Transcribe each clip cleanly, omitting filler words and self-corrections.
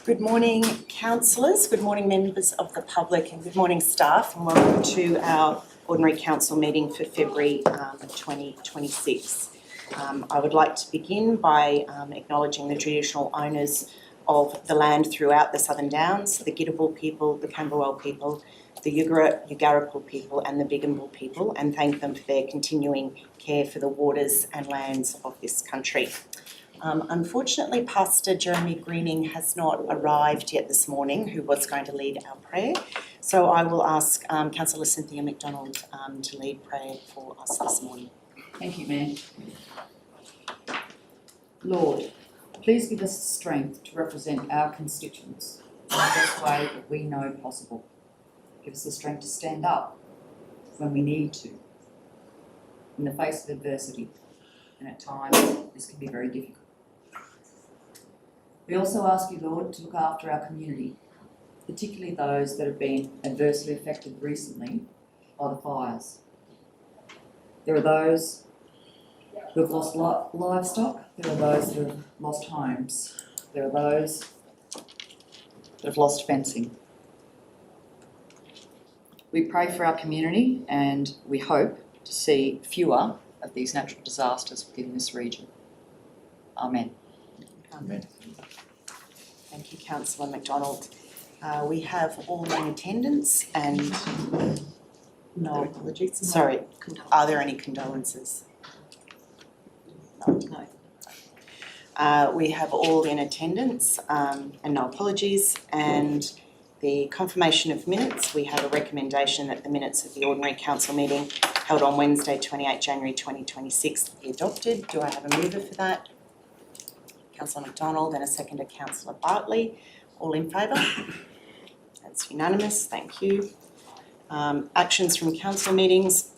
Good morning, councillors, good morning members of the public, and good morning staff, and welcome to our Ordinary Council meeting for February 2026. I would like to begin by acknowledging the traditional owners of the land throughout the Southern Downs, the Gidabal people, the Camberwell people, the Yugarapul people and the Bigambul people, and thank them for their continuing care for the waters and lands of this country. Unfortunately, Pastor Jeremy Greening has not arrived yet this morning, who was going to lead our prayer. So I will ask Councillor Cynthia McDonald to lead prayer for us this morning. Thank you, Mayor. Lord, please give us the strength to represent our constituents in the best way that we know possible. Give us the strength to stand up when we need to, in the face of adversity, and at times this can be very difficult. We also ask you, Lord, to look after our community, particularly those that have been adversely affected recently by the fires. There are those who have lost livestock, there are those that have lost homes, there are those that have lost fencing. We pray for our community and we hope to see fewer of these natural disasters within this region. Amen. Amen. Thank you, Councillor McDonald. We have all in attendance and no apologies. Sorry, are there any condolences? No. We have all in attendance and no apologies. And the confirmation of minutes, we have a recommendation that the minutes of the Ordinary Council meeting held on Wednesday, 28 January 2026 be adopted. Do I have a mover for that? Councillor McDonald and a seconder, Councillor Bartley. All in favour? That's unanimous, thank you. Actions from council meetings.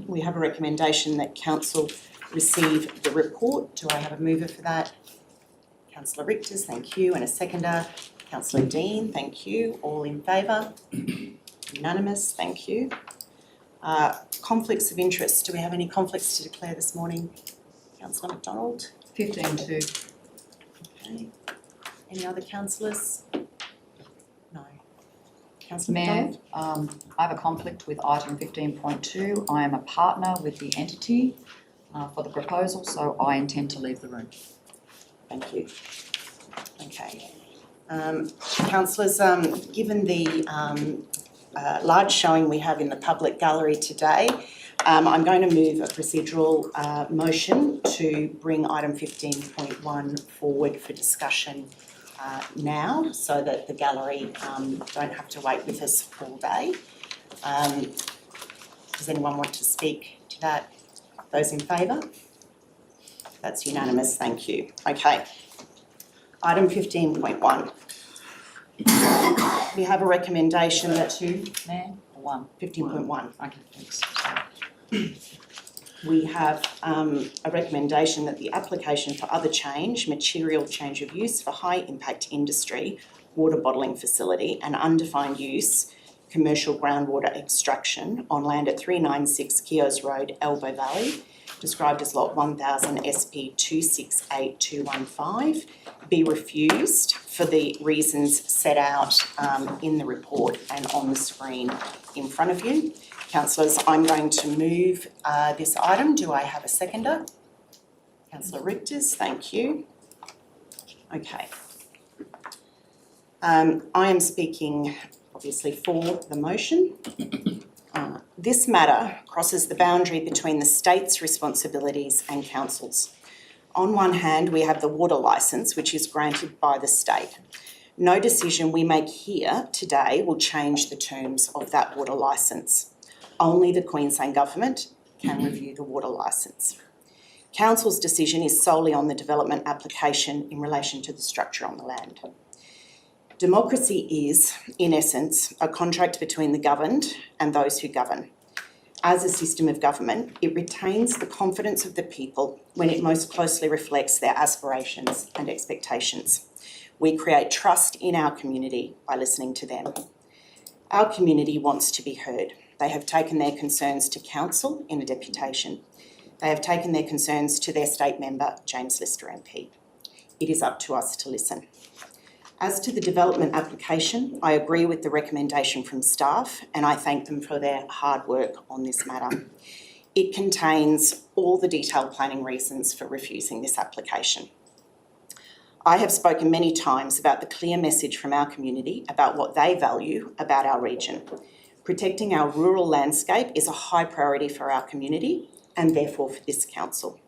We have a recommendation that council receive the report. Do I have a mover for that? Councillor Richters, thank you, and a seconder, Councillor Dean, thank you. All in favour? Unanimous, thank you. Conflicts of interest. Do we have any conflicts to declare this morning? Councillor McDonald? 15-2. Okay. Any other councillors? No. Councillor Mayor, McDonald? I have a conflict with item 15.2. I am a partner with the entity for the proposal, so I intend to leave the room. Thank you. Okay. Councillors, given the large showing we have in the public gallery today, I'm going to move a procedural motion to bring item 15.1 forward for discussion now, so that the gallery don't have to wait with us all day. Does anyone want to speak to that? Those in favour? That's unanimous, thank you. Okay. Item 15.1. We have a recommendation that... 2, Mayor, or 1? 15.1. Okay, thanks. We have a recommendation that the application for other change, material change of use for high impact industry, water bottling facility and undefined use, commercial groundwater extraction on land at 396 Keoghs Road, Elbow Valley, described as lot 1000 SP 268215, be refused for the reasons set out in the report and on the screen in front of you. Councillors, I'm going to move this item. Do I have a seconder? Councillor Richters, thank you. Okay. I am speaking obviously for the motion. This matter crosses the boundary between the state's responsibilities and council's. On one hand, we have the water licence, which is granted by the state. No decision we make here today will change the terms of that water licence. Only the Queensland Government can review the water licence. Council's decision is solely on the development application in relation to the structure on the land. Democracy is, in essence, a contract between the governed and those who govern. As a system of government, it retains the confidence of the people when it most closely reflects their aspirations and expectations. We create trust in our community by listening to them. Our community wants to be heard. They have taken their concerns to council in a deputation. They have taken their concerns to their state member, James Lister MP. It is up to us to listen. As to the development application, I agree with the recommendation from staff and I thank them for their hard work on this matter. It contains all the detailed planning reasons for refusing this application. I have spoken many times about the clear message from our community about what they value about our region. Protecting our rural landscape is a high priority for our community and therefore for this council.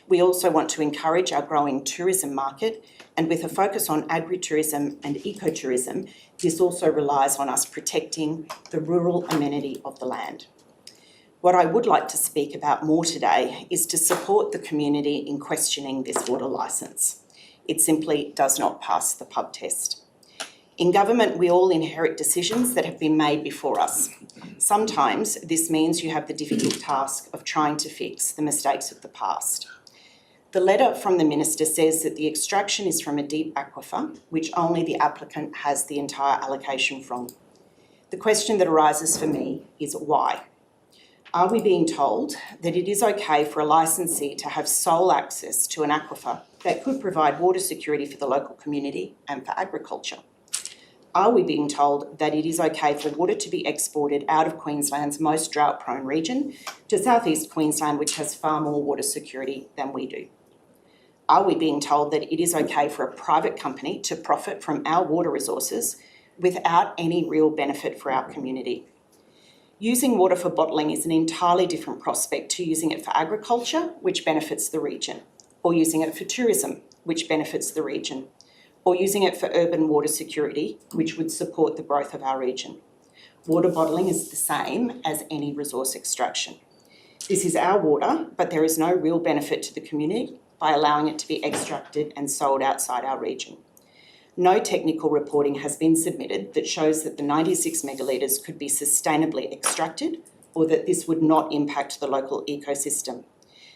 We also want to encourage our growing tourism market, and with a focus on agritourism and ecotourism, this also relies on us protecting the rural amenity of the land. What I would like to speak about more today is to support the community in questioning this water licence. It simply does not pass the pub test. In government, we all inherit decisions that have been made before us. Sometimes this means you have the difficult task of trying to fix the mistakes of the past. The letter from the Minister says that the extraction is from a deep aquifer, which only the applicant has the entire allocation from. The question that arises for me is why? Are we being told that it is okay for a licensee to have sole access to an aquifer that could provide water security for the local community and for agriculture? Are we being told that it is okay for water to be exported out of Queensland's most drought-prone region to southeast Queensland, which has far more water security than we do? Are we being told that it is okay for a private company to profit from our water resources without any real benefit for our community? Using water for bottling is an entirely different prospect to using it for agriculture, which benefits the region, or using it for tourism, which benefits the region, or using it for urban water security, which would support the growth of our region. Water bottling is the same as any resource extraction. This is our water, but there is no real benefit to the community by allowing it to be extracted and sold outside our region. No technical reporting has been submitted that shows that the 96 megalitres could be sustainably extracted or that this would not impact the local ecosystem.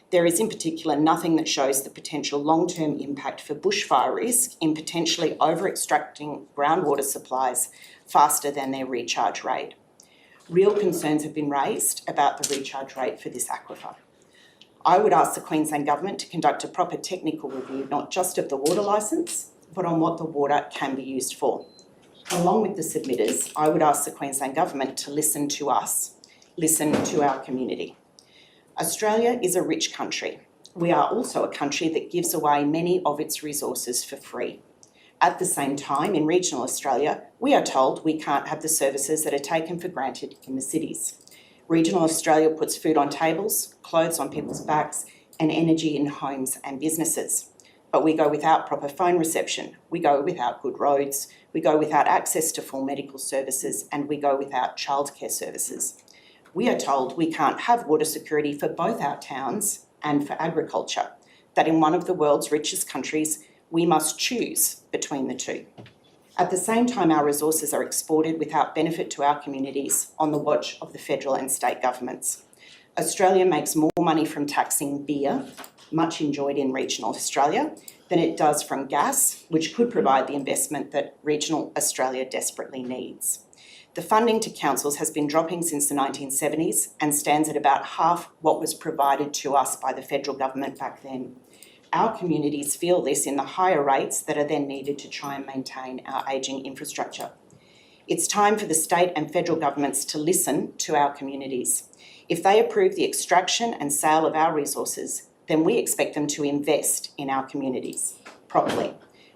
There is in particular nothing that shows the potential long-term impact for bushfire risk in potentially over-extracting groundwater supplies faster than their recharge rate. Real concerns have been raised about the recharge rate for this aquifer. I would ask the Queensland Government to conduct a proper technical review, not just of the water licence, but on what the water can be used for. Along with the submitters, I would ask the Queensland Government to listen to us, listen to our community. Australia is a rich country. We are also a country that gives away many of its resources for free. At the same time, in regional Australia, we are told we can't have the services that are taken for granted in the cities. Regional Australia puts food on tables, clothes on people's backs, and energy in homes and businesses. But we go without proper phone reception, we go without good roads, we go without access to full medical services, and we go without childcare services. We are told we can't have water security for both our towns and for agriculture, that in one of the world's richest countries, we must choose between the two. At the same time, our resources are exported without benefit to our communities on the watch of the federal and state governments. Australia makes more money from taxing beer, much enjoyed in regional Australia, than it does from gas, which could provide the investment that regional Australia desperately needs. The funding to councils has been dropping since the 1970s and stands at about half what was provided to us by the federal government back then. Our communities feel this in the higher rates that are then needed to try and maintain our ageing infrastructure. It's time for the state and federal governments to listen to our communities. If they approve the extraction and sale of our resources, then we expect them to invest in our communities properly.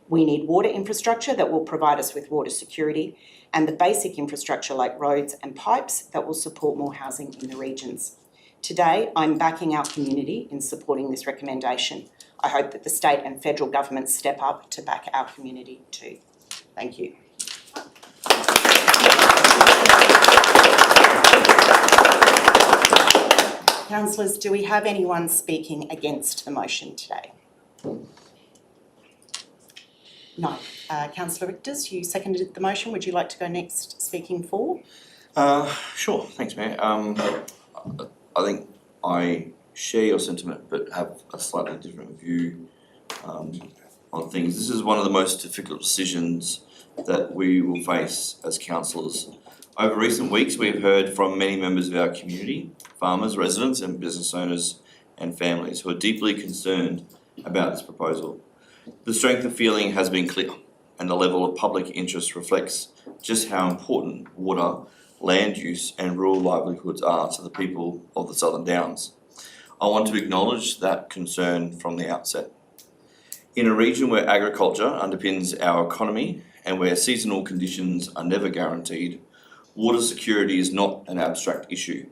We need water infrastructure that will provide us with water security and the basic infrastructure like roads and pipes that will support more housing in the regions. Today, I'm backing our community in supporting this recommendation. I hope that the state and federal governments step up to back our community too. Thank you. Councillors, do we have anyone speaking against the motion today? No. Councillor Richters, you seconded the motion. Would you like to go next speaking for? Sure, thanks, Mayor. I think I share your sentiment but have a slightly different view on things. This is one of the most difficult decisions that we will face as councillors. Over recent weeks, we have heard from many members of our community, farmers, residents and business owners and families who are deeply concerned about this proposal. The strength of feeling has been clear. and the level of public interest reflects just how important water, land use and rural livelihoods are to the people of the Southern Downs. I want to acknowledge that concern from the outset. In a region where agriculture underpins our economy and where seasonal conditions are never guaranteed, water security is not an abstract issue.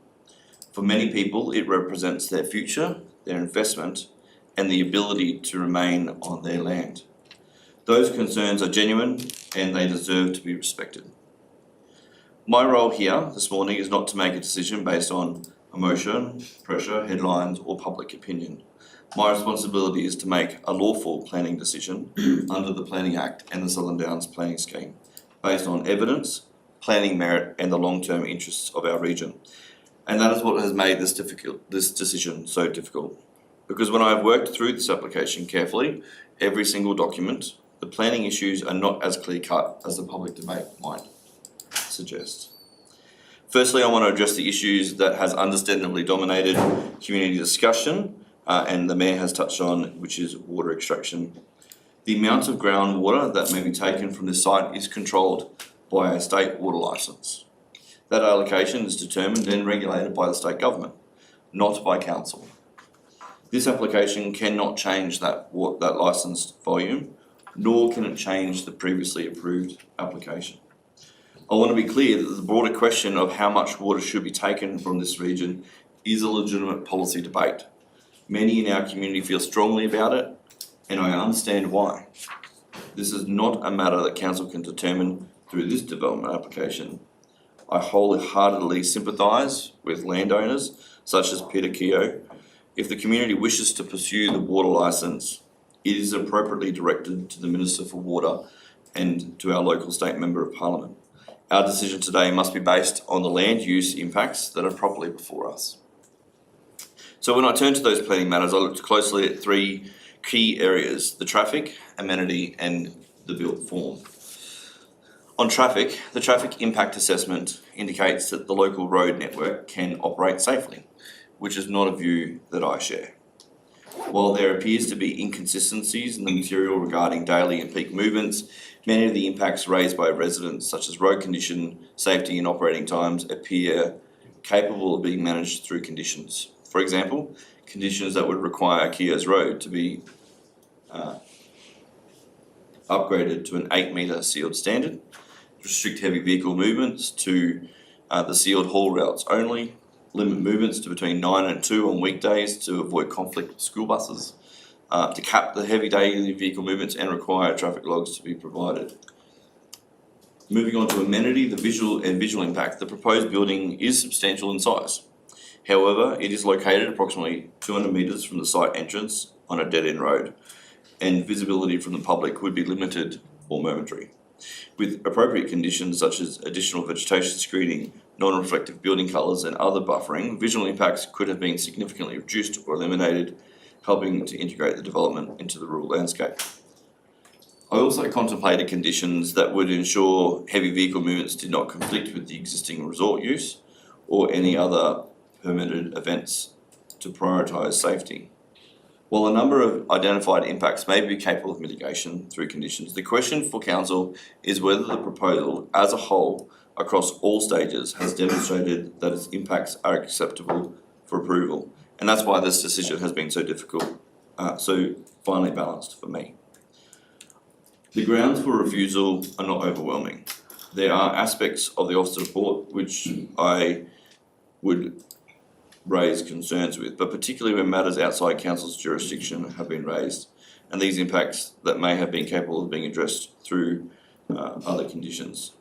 For many people, it represents their future, their investment, and the ability to remain on their land. Those concerns are genuine and they deserve to be respected. My role here this morning is not to make a decision based on emotion, pressure, headlines, or public opinion. My responsibility is to make a lawful planning decision under the Planning Act and the Southern Downs Planning Scheme, based on evidence, planning merit, and the long-term interests of our region. And that is what has made this decision so difficult. Because when I have worked through this application carefully, every single document, the planning issues are not as clear-cut as the public debate might suggest. Firstly, I want to address the issues that has understandably dominated community discussion and the Mayor has touched on, which is water extraction. The amount of groundwater that may be taken from this site is controlled by a state water licence. That allocation is determined and regulated by the state government, not by council. This application cannot change that licensed volume, nor can it change the previously approved application. I want to be clear that the broader question of how much water should be taken from this region is a legitimate policy debate. Many in our community feel strongly about it, and I understand why. This is not a matter that council can determine through this development application. I wholeheartedly sympathise with landowners such as Peter Keogh. If the community wishes to pursue the water licence, it is appropriately directed to the Minister for Water and to our local state Member of Parliament. Our decision today must be based on the land use impacts that are properly before us. So when I turn to those planning matters, I looked closely at three key areas: the traffic, amenity and the built form. On traffic, the traffic impact assessment indicates that the local road network can operate safely, which is not a view that I share. While there appears to be inconsistencies in the material regarding daily and peak movements, many of the impacts raised by residents, such as road condition, safety and operating times, appear capable of being managed through conditions. For example, conditions that would require Keogh's Road to be upgraded to an 8-metre sealed standard, restrict heavy vehicle movements to the sealed haul routes only, limit movements to between 9 and 2 on weekdays to avoid conflict with school buses, to cap the heavy daily vehicle movements and require traffic logs to be provided. Moving on to amenity, the visual impact, the proposed building is substantial in size. However, it is located approximately 200 metres from the site entrance on a dead-end road, and visibility from the public would be limited or momentary. With appropriate conditions such as additional vegetation screening, non-reflective building colours and other buffering, visual impacts could have been significantly reduced or eliminated, helping to integrate the development into the rural landscape. I also contemplated conditions that would ensure heavy vehicle movements did not conflict with the existing resort use or any other permitted events to prioritise safety. While a number of identified impacts may be capable of mitigation through conditions, the question for Council is whether the proposal as a whole across all stages has demonstrated that its impacts are acceptable for approval. And that's why this decision has been so difficult, so finely balanced for me. The grounds for refusal are not overwhelming. There are aspects of the Officer report which I would raise concerns with, but particularly when matters outside Council's jurisdiction have been raised, and these impacts that may have been capable of being addressed through other conditions.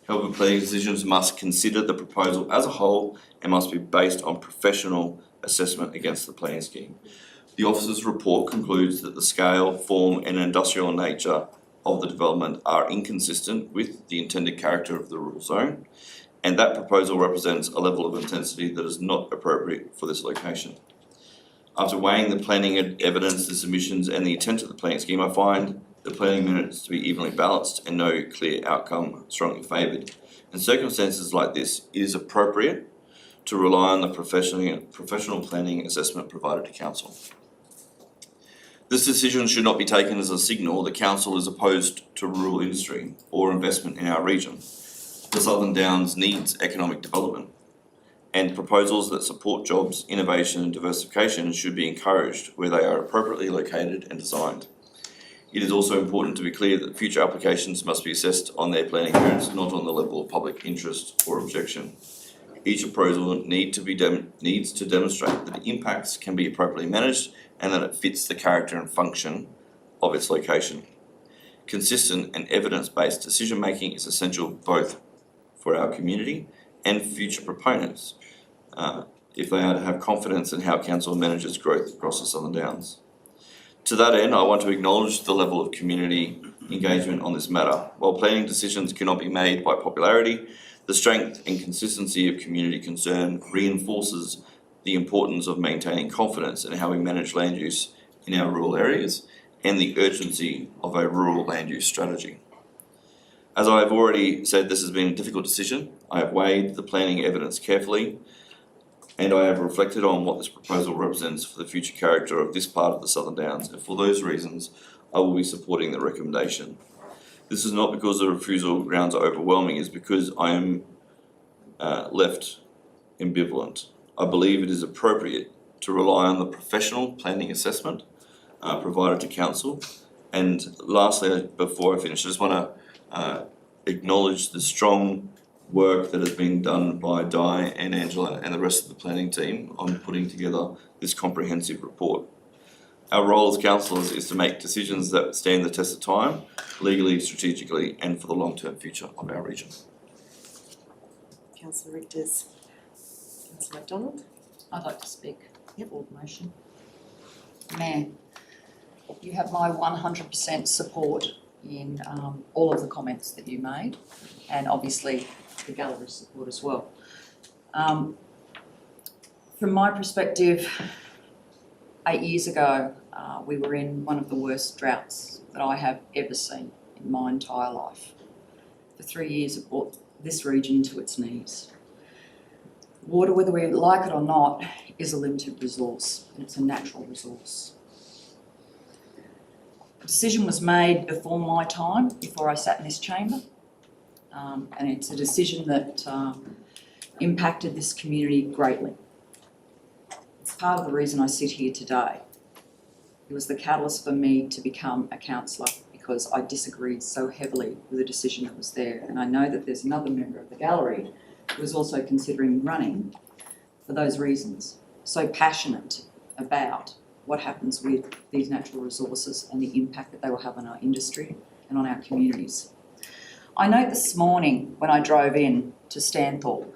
However, planning decisions must consider the proposal as a whole and must be based on professional assessment against the planning scheme. The Officer's report concludes that the scale, form and industrial nature of the development are inconsistent with the intended character of the rural zone, and that proposal represents a level of intensity that is not appropriate for this location. After weighing the planning evidence, the submissions and the intent of the planning scheme, I find the planning minutes to be evenly balanced and no clear outcome strongly favoured. In circumstances like this, it is appropriate to rely on the professional planning assessment provided to Council. This decision should not be taken as a signal that council is opposed to rural industry or investment in our region. The Southern Downs needs economic development, and proposals that support jobs, innovation and diversification should be encouraged where they are appropriately located and designed. It is also important to be clear that future applications must be assessed on their planning merits, not on the level of public interest or objection. Each proposal needs to demonstrate that impacts can be appropriately managed and that it fits the character and function of its location. Consistent and evidence-based decision making is essential both for our community and future proponents if they are to have confidence in how council manages growth across the Southern Downs. To that end, I want to acknowledge the level of community engagement on this matter. While planning decisions cannot be made by popularity, the strength and consistency of community concern reinforces the importance of maintaining confidence in how we manage land use in our rural areas and the urgency of a rural land use strategy. As I have already said, this has been a difficult decision. I have weighed the planning evidence carefully, and I have reflected on what this proposal represents for the future character of this part of the Southern Downs, and for those reasons, I will be supporting the recommendation. This is not because the refusal grounds are overwhelming, it's because I am left ambivalent. I believe it is appropriate to rely on the professional planning assessment provided to council. And lastly, before I finish, I just want to acknowledge the strong work that has been done by Di and Angela and the rest of the planning team on putting together this comprehensive report. Our role as councillors is to make decisions that stand the test of time, legally, strategically, and for the long-term future of our region. Councillor Richters. Councillor MacDonald. I'd like to speak for the motion. Mayor, you have my 100% support in all of the comments that you made, and obviously the gallery's support as well. From my perspective, 8 years ago, we were in one of the worst droughts that I have ever seen in my entire life. For 3 years, it brought this region to its knees. Water, whether we like it or not, is a limited resource, and it's a natural resource. A decision was made before my time, before I sat in this chamber, and it's a decision that impacted this community greatly. It's part of the reason I sit here today. It was the catalyst for me to become a councillor, because I disagreed so heavily with the decision that was there. And I know that there's another member of the gallery who was also considering running for those reasons. So passionate about what happens with these natural resources and the impact that they will have on our industry and on our communities. I note this morning when I drove in to Stanthorpe,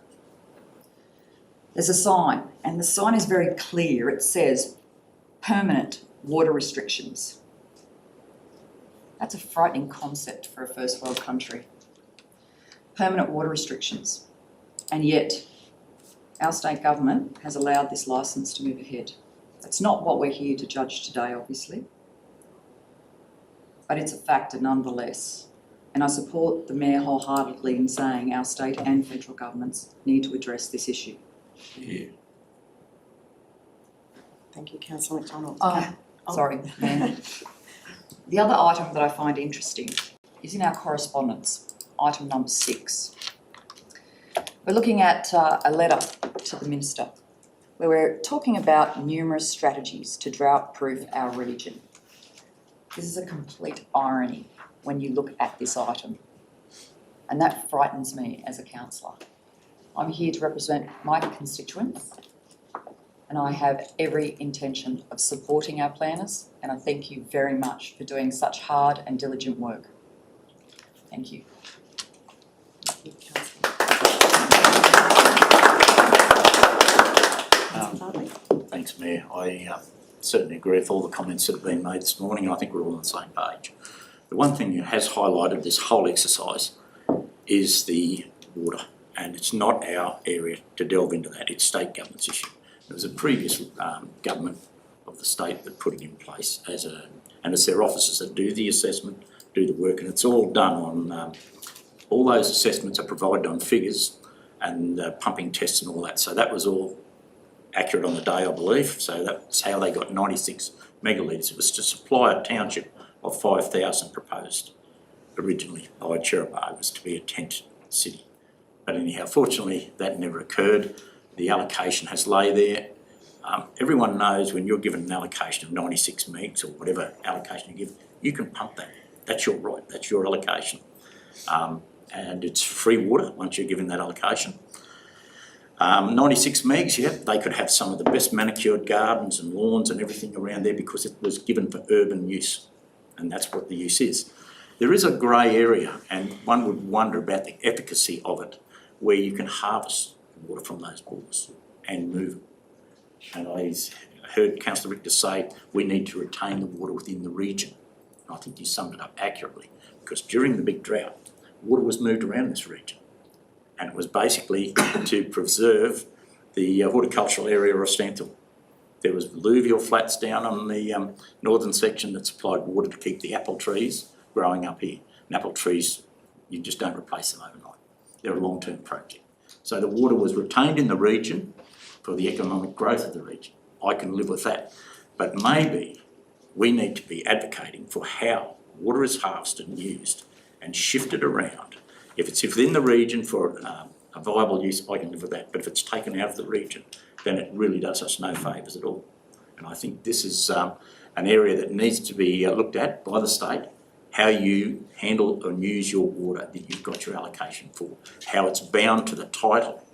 there's a sign, and the sign is very clear. It says, permanent water restrictions. That's a frightening concept for a first world country. Permanent water restrictions. And yet, our state government has allowed this licence to move ahead. That's not what we're here to judge today, obviously, but it's a factor nonetheless. And I support the Mayor wholeheartedly in saying our state and federal governments need to address this issue. Yeah. Thank you, Councillor MacDonald. Sorry, Mayor. The other item that I find interesting is in our correspondence, item number 6. We're looking at a letter to the Minister where we're talking about numerous strategies to drought-proof our region. This is a complete irony when you look at this item, and that frightens me as a councillor. I'm here to represent my constituents, and I have every intention of supporting our planners, and I thank you very much for doing such hard and diligent work. Thank you. Thank you, Councillor. Thanks, Mayor. I certainly agree with all the comments that have been made this morning. I think we're all on the same page. The one thing that has highlighted this whole exercise is the water, and it's not our area to delve into that. It's state government's issue. It was a previous government of the state that put it in place and it's their officers that do the assessment, do the work, and it's all done on, all those assessments are provided on figures and pumping tests and all that. So that was all accurate on the day, I believe, so that's how they got 96 megalitres. It was to supply a township of 5,000 proposed originally by Cherapa. It was to be a tent city. But anyhow, fortunately, that never occurred. The allocation has lay there. Everyone knows when you're given an allocation of 96 megs or whatever allocation you give, you can pump that. That's your right, that's your allocation. And it's free water once you're given that allocation. 96 megs, yeah, they could have some of the best manicured gardens and lawns and everything around there because it was given for urban use, and that's what the use is. There is a grey area, and one would wonder about the efficacy of it, where you can harvest water from those bores and move it. And I heard Councillor Richter say we need to retain the water within the region. And I think you summed it up accurately, because during the big drought, water was moved around this region. And it was basically to preserve the horticultural area of Stanthorpe. There was alluvial flats down on the northern section that supplied water to keep the apple trees growing up here. And apple trees, you just don't replace them overnight. They're a long-term project. So the water was retained in the region for the economic growth of the region. I can live with that. But maybe we need to be advocating for how water is harvested and used and shifted around. If it's within the region for a viable use, I can live with that. But if it's taken out of the region, then it really does us no favours at all. And I think this is an area that needs to be looked at by the state, how you handle and use your water that you've got your allocation for, how it's bound to the title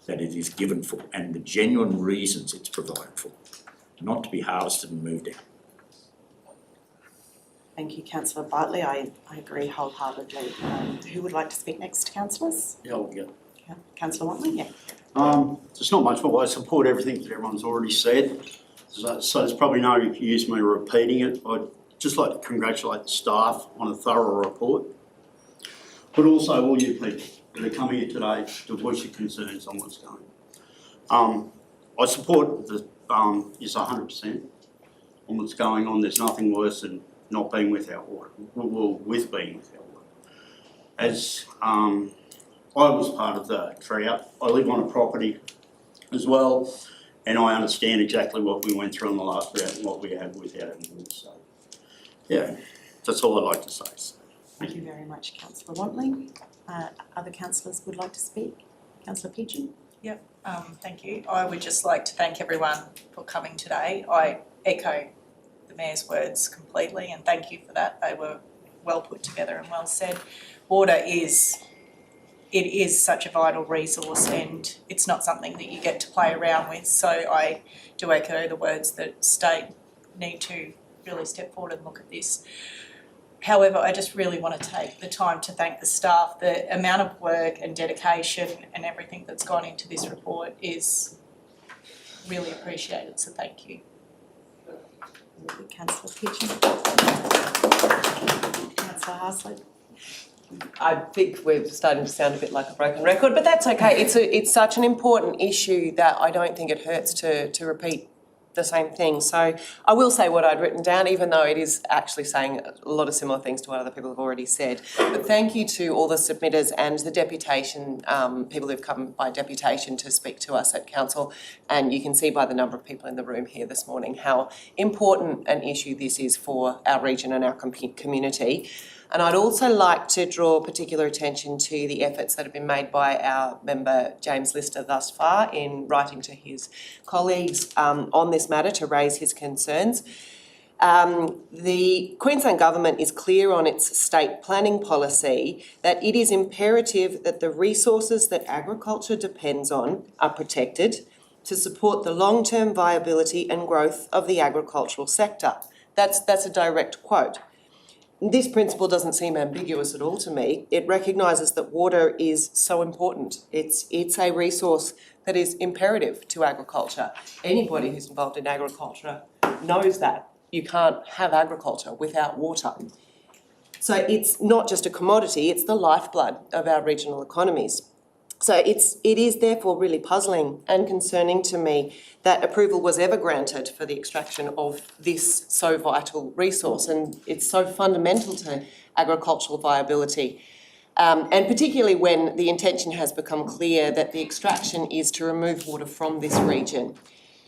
that it is given for, and the genuine reasons it's provided for, not to be harvested and moved out. Thank you, Councillor Bartley. I agree wholeheartedly. Who would like to speak next, councillors? Yeah, I'll go. Councillor Watley, yeah. There's not much more. I support everything that everyone's already said. So there's probably no use me repeating it. I'd just like to congratulate the staff on a thorough report, but also all you people that are coming here today to voice your concerns on what's going on. I support the is 100% on what's going on. There's nothing worse than not being without water, well, with being without water. As I was part of the drought, I live on a property as well, and I understand exactly what we went through in the last drought and what we had without any water. So, yeah, that's all I'd like to say. Thank you very much, Councillor Watley. Other councillors would like to speak? Councillor Pigeon? Yep, thank you. I would just like to thank everyone for coming today. I echo the Mayor's words completely, and thank you for that. They were well put together and well said. Water is such a vital resource, and it's not something that you get to play around with. So I do echo the words that state need to really step forward and look at this. However, I just really want to take the time to thank the staff. The amount of work and dedication and everything that's gone into this report is really appreciated, so thank you. Councillor Pigeon? Councillor Haslett? I think we're starting to sound a bit like a broken record, but that's okay. It's such an important issue that I don't think it hurts to repeat the same thing. So I will say what I'd written down, even though it is actually saying a lot of similar things to what other people have already said. But thank you to all the submitters and the deputation, people who've come by deputation to speak to us at council. And you can see by the number of people in the room here this morning how important an issue this is for our region and our community. And I'd also like to draw particular attention to the efforts that have been made by our member James Lister thus far in writing to his colleagues on this matter to raise his concerns. The Queensland Government is clear on its state planning policy that it is imperative that the resources that agriculture depends on are protected to support the long-term viability and growth of the agricultural sector. That's a direct quote. This principle doesn't seem ambiguous at all to me. It recognises that water is so important. It's a resource that is imperative to agriculture. Anybody who's involved in agriculture knows that. You can't have agriculture without water. So it's not just a commodity, it's the lifeblood of our regional economies. So it is therefore really puzzling and concerning to me that approval was ever granted for the extraction of this so vital resource, and it's so fundamental to agricultural viability. And particularly when the intention has become clear that the extraction is to remove water from this region,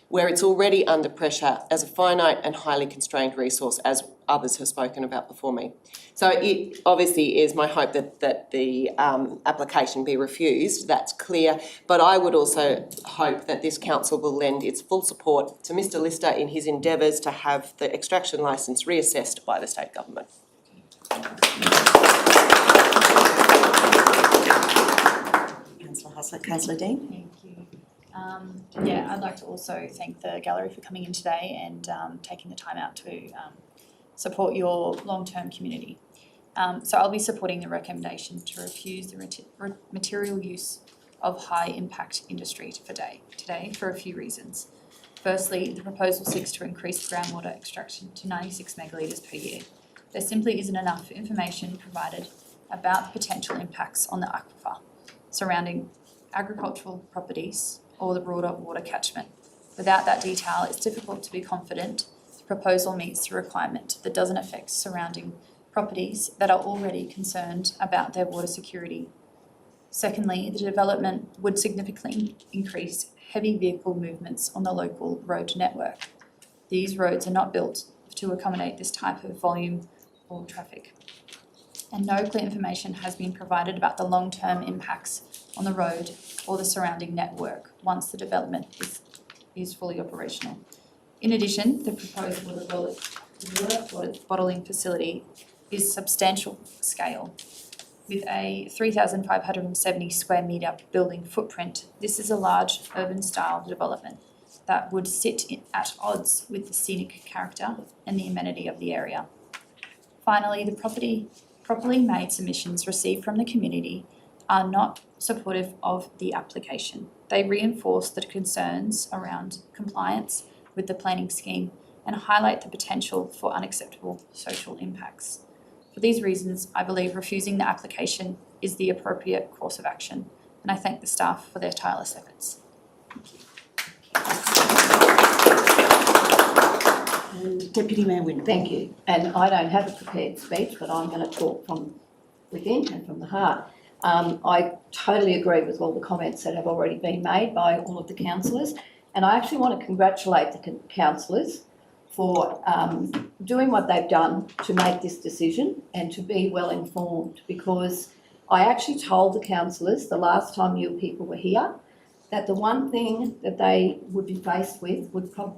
where it's already under pressure as a finite and highly constrained resource, as others have spoken about before me. So it obviously is my hope that the application be refused, that's clear, but I would also hope that this council will lend its full support to Mr Lister in his endeavours to have the extraction licence reassessed by the state government. Councillor Haslett, Councillor Dean. Thank you. Yeah, I'd like to also thank the gallery for coming in today and taking the time out to support your long-term community. So I'll be supporting the recommendation to refuse the material use of high-impact industry today for a few reasons. Firstly, the proposal seeks to increase groundwater extraction to 96 megalitres per year. There simply isn't enough information provided about the potential impacts on the aquifer surrounding agricultural properties or the broader water catchment. Without that detail, it's difficult to be confident the proposal meets the requirement that doesn't affect surrounding properties that are already concerned about their water security. Secondly, the development would significantly increase heavy vehicle movements on the local road network. These roads are not built to accommodate this type of volume or traffic. And no clear information has been provided about the long-term impacts on the road or the surrounding network once the development is fully operational. In addition, the proposed water bottling facility is substantial scale. With a 3,570 square metre building footprint, this is a large urban style development that would sit at odds with the scenic character and the amenity of the area. Finally, the properly made submissions received from the community are not supportive of the application. They reinforce the concerns around compliance with the planning scheme and highlight the potential for unacceptable social impacts. For these reasons, I believe refusing the application is the appropriate course of action, and I thank the staff for their tireless efforts. And Deputy Mayor Windle. Thank you. And I don't have a prepared speech, but I'm going to talk from within and from the heart. I totally agree with all the comments that have already been made by all of the councillors, and I actually want to congratulate the councillors for doing what they've done to make this decision and to be well informed, because I actually told the councillors the last time you people were here that the one thing that they would be faced with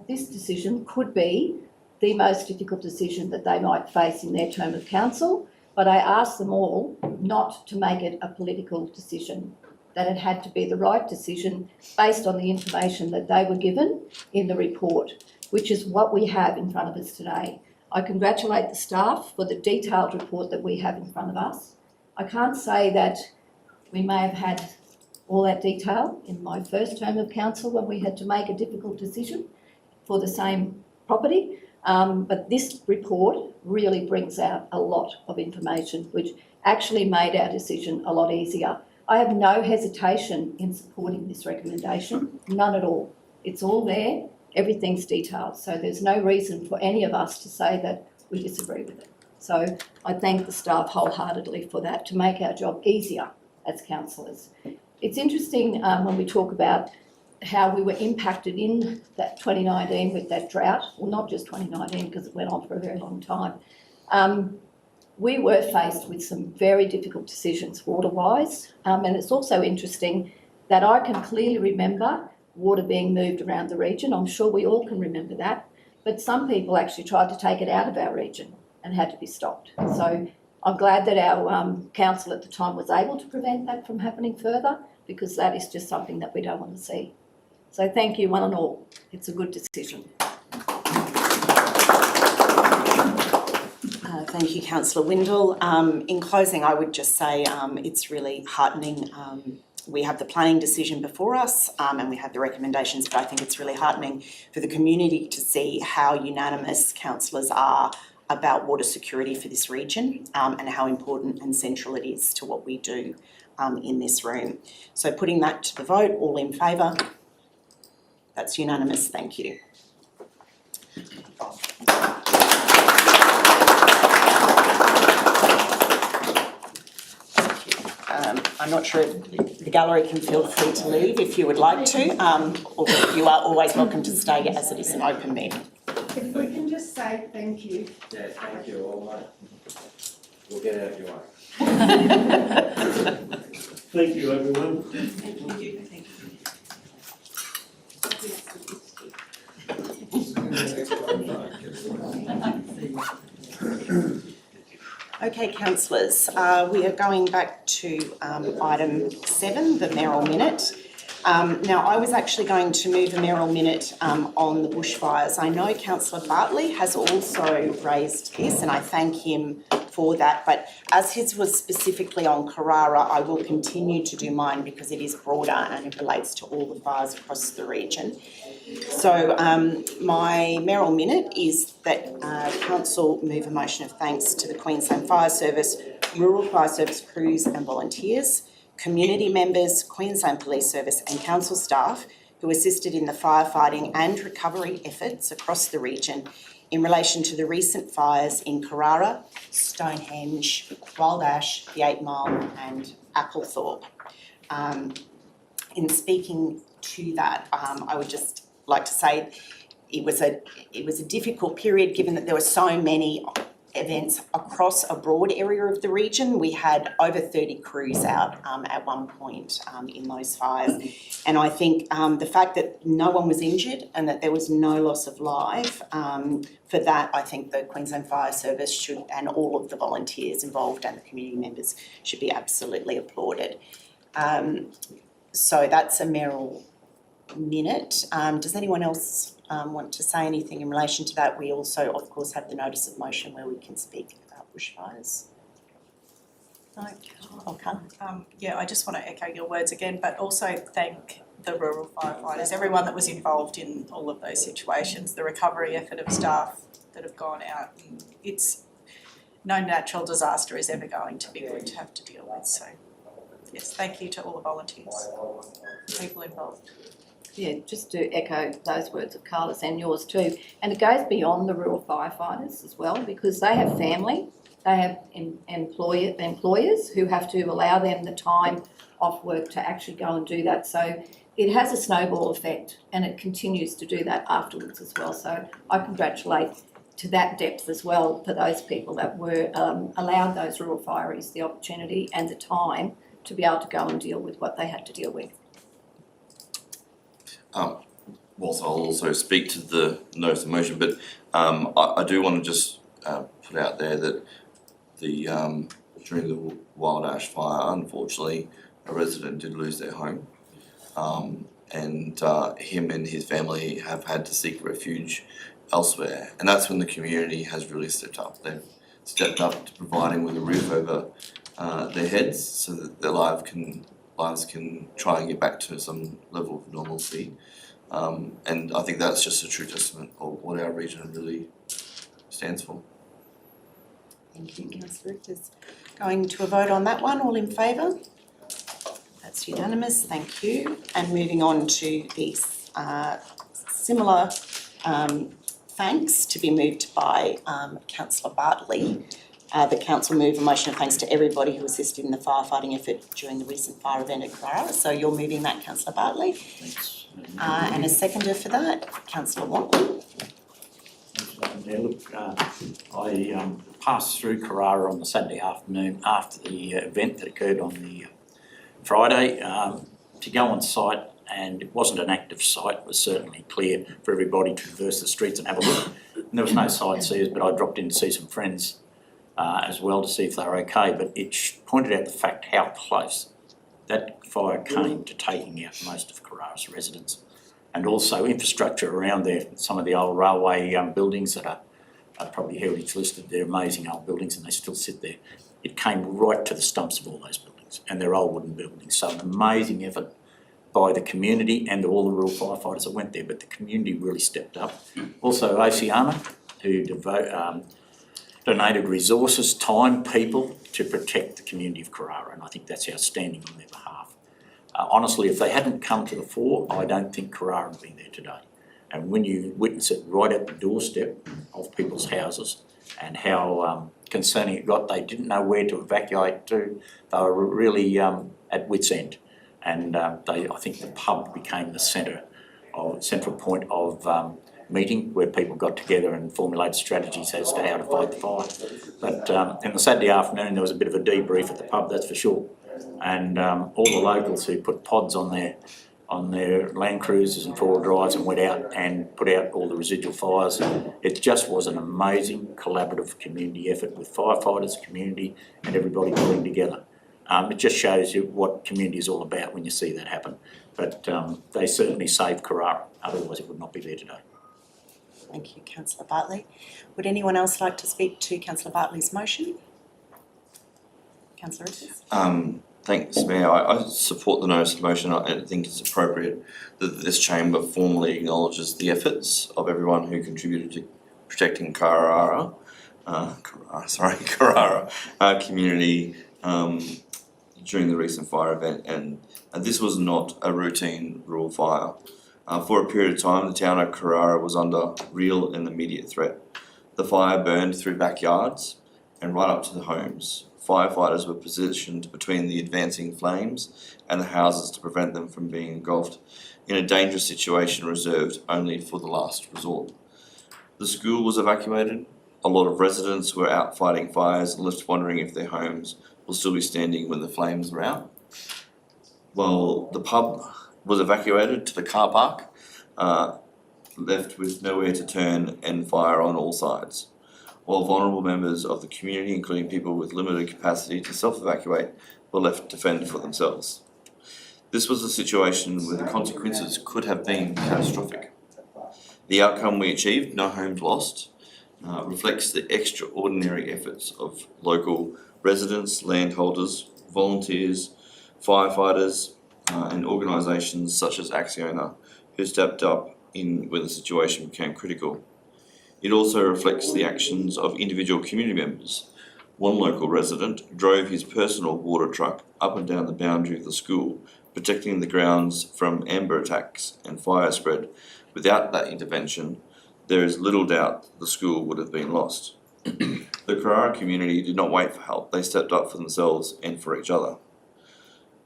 this decision could be the most difficult decision that they might face in their term of council, but I asked them all not to make it a political decision, that it had to be the right decision based on the information that they were given in the report, which is what we have in front of us today. I congratulate the staff for the detailed report that we have in front of us. I can't say that we may have had all that detail in my first term of council when we had to make a difficult decision for the same property, but this report really brings out a lot of information which actually made our decision a lot easier. I have no hesitation in supporting this recommendation, none at all. It's all there, everything's detailed, so there's no reason for any of us to say that we disagree with it. So I thank the staff wholeheartedly for that, to make our job easier as councillors. It's interesting when we talk about how we were impacted in that 2019 with that drought, well, not just 2019 because it went on for a very long time. We were faced with some very difficult decisions water-wise, and it's also interesting that I can clearly remember water being moved around the region. I'm sure we all can remember that, but some people actually tried to take it out of our region and had to be stopped. So I'm glad that our council at the time was able to prevent that from happening further, because that is just something that we don't want to see. So thank you one and all. It's a good decision. Thank you, Councillor Windle. In closing, I would just say it's really heartening. We have the planning decision before us and we have the recommendations, but I think it's really heartening for the community to see how unanimous councillors are about water security for this region and how important and central it is to what we do in this room. So putting that to the vote, all in favour? That's unanimous, thank you. Thank you. I'm not sure if the gallery can feel free to leave if you would like to, or you are always welcome to stay as it is an open meeting. If we can just say thank you. Yeah, thank you all, mate. We'll get out of your way. Thank you, everyone. Okay, councillors, we are going back to item 7, the mayoral minute. Now, I was actually going to move a mayoral minute on the bushfires. I know Councillor Bartley has also raised this, and I thank him for that, but as his was specifically on Karara, I will continue to do mine because it is broader and it relates to all the fires across the region. So my mayoral minute is that council move a motion of thanks to the Queensland Fire Service, Rural Fire Service crews and volunteers, community members, Queensland Police Service and council staff who assisted in the firefighting and recovery efforts across the region in relation to the recent fires in Karara, Stonehenge, Wild Ash, the 8 Mile and Applethorpe. In speaking to that, I would just like to say it was a difficult period given that there were so many events across a broad area of the region. We had over 30 crews out at one point in those fires. And I think the fact that no one was injured and that there was no loss of life, for that I think the Queensland Fire Service should, and all of the volunteers involved and the community members should be absolutely applauded. So that's a mayoral minute. Does anyone else want to say anything in relation to that? We also, of course, have the notice of motion where we can speak about bushfires. No? Okay. Yeah, I just want to echo your words again, but also thank the rural firefighters, everyone that was involved in all of those situations, the recovery effort of staff that have gone out. And it's no natural disaster is ever going to be good to have to deal with. So, yes, thank you to all the volunteers, people involved. Yeah, just to echo those words of Carla's and yours too. And it goes beyond the rural firefighters as well, because they have family, they have employers who have to allow them the time off work to actually go and do that. So it has a snowball effect and it continues to do that afterwards as well. So I congratulate to that depth as well for those people that were allowed those rural fireys the opportunity and the time to be able to go and deal with what they had to deal with. Whilst I'll also speak to the notice of motion, but I do want to just put out there that during the Wild Ash fire, unfortunately, a resident did lose their home, and him and his family have had to seek refuge elsewhere, and that's when the community has really stepped up. They've stepped up to providing with a roof over their heads so that their lives can try and get back to some level of normalcy. And I think that's just a true testament of what our region really stands for. Thank you, Councillor Richters. Going to a vote on that one, all in favour? That's unanimous, thank you. And moving on to the similar thanks to be moved by Councillor Bartley. The council move a motion of thanks to everybody who assisted in the firefighting effort during the recent fire event at Karara. So you're moving that, Councillor Bartley. Thanks. And a seconder for that, Councillor Warwick. Yeah, look, I passed through Karara on the Saturday afternoon after the event that occurred on the Friday to go on site, and it wasn't an active site. It was certainly clear for everybody to traverse the streets and have a look. And there was no sightseers, but I dropped in to see some friends as well to see if they were okay. But it pointed out the fact how close that fire came to taking out most of Karara's residents, and also infrastructure around there. Some of the old railway buildings that are probably heritage listed, they're amazing old buildings and they still sit there. It came right to the stumps of all those buildings, and they're old wooden buildings. So an amazing effort by the community and all the rural firefighters that went there, but the community really stepped up. Also Oceana, who donated resources, time, people to protect the community of Karara, and I think that's outstanding on their behalf. Honestly, if they hadn't come to the fore, I don't think Karara would be there today. And when you witness it right at the doorstep of people's houses, and how concerning it got. They didn't know where to evacuate to. They were really at wit's end. And I think the pub became the central point of meeting where people got together and formulated strategies as to how to fight the fire. But in the Saturday afternoon there was a bit of a debrief at the pub, that's for sure. And all the locals who put pods on their Land Cruisers and four-wheel drives and went out and put out all the residual fires. It just was an amazing collaborative community effort with firefighters, community and everybody pulling together. It just shows you what community is all about when you see that happen. But they certainly saved Karara, otherwise it would not be there today. Thank you, Councillor Bartley. Would anyone else like to speak to Councillor Bartley's motion? Councillor Richards? Thanks, Mayor. I support the notice of motion. I think it's appropriate that this chamber formally acknowledges the efforts of everyone who contributed to protecting Karara community during the recent fire event, and this was not a routine rural fire. For a period of time, the town of Karara was under real and immediate threat. The fire burned through backyards and right up to the homes. Firefighters were positioned between the advancing flames and the houses to prevent them from being engulfed in a dangerous situation reserved only for the last resort. The school was evacuated. A lot of residents were out fighting fires and left wondering if their homes will still be standing when the flames were out. Well, the pub was evacuated to the car park, left with nowhere to turn and fire on all sides. While vulnerable members of the community, including people with limited capacity to self-evacuate, were left to fend for themselves. This was a situation where the consequences could have been catastrophic. The outcome we achieved, no homes lost, reflects the extraordinary efforts of local residents, landholders, volunteers, firefighters, and organisations such as ACKNOWLEDGEMENT who stepped up when the situation became critical. It also reflects the actions of individual community members. One local resident drove his personal water truck up and down the boundary of the school, protecting the grounds from amber attacks and fire spread. Without that intervention, there is little doubt the school would have been lost. The Karara community did not wait for help, they stepped up for themselves and for each other.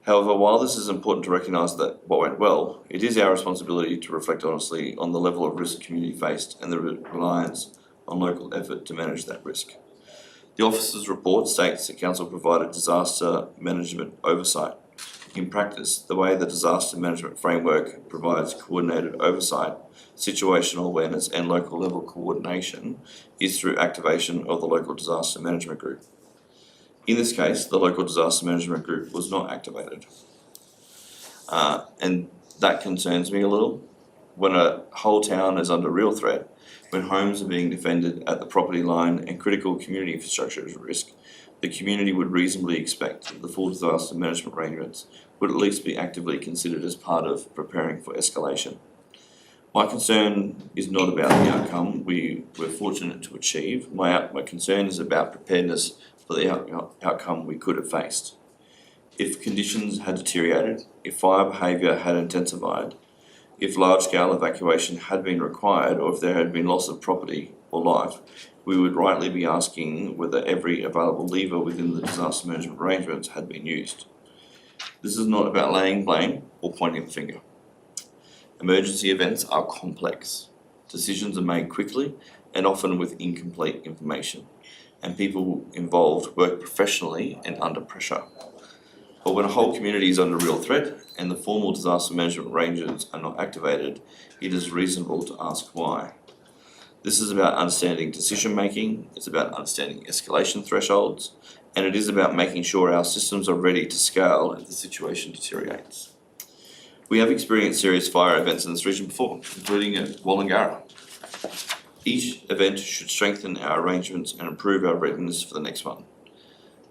However, while this is important to recognise that what went well, it is our responsibility to reflect honestly on the level of risk the community faced and the reliance on local effort to manage that risk. The officer's report states that Council provided disaster management oversight. In practice, the way the disaster management framework provides coordinated oversight, situational awareness and local level coordination is through activation of the local disaster management group. In this case, the local disaster management group was not activated. And that concerns me a little. When a whole town is under real threat, when homes are being defended at the property line and critical community infrastructure is at risk, the community would reasonably expect that the full disaster management arrangements would at least be actively considered as part of preparing for escalation. My concern is not about the outcome we were fortunate to achieve. My concern is about preparedness for the outcome we could have faced. If conditions had deteriorated, if fire behaviour had intensified, if large-scale evacuation had been required, or if there had been loss of property or life, we would rightly be asking whether every available lever within the disaster management arrangements had been used. This is not about laying blame or pointing the finger. Emergency events are complex. Decisions are made quickly and often with incomplete information, and people involved work professionally and under pressure. But when a whole community is under real threat and the formal disaster management arrangements are not activated, it is reasonable to ask why. This is about understanding decision making, it's about understanding escalation thresholds, and it is about making sure our systems are ready to scale if the situation deteriorates. We have experienced serious fire events in this region before, including at Wollongara. Each event should strengthen our arrangements and improve our readiness for the next one.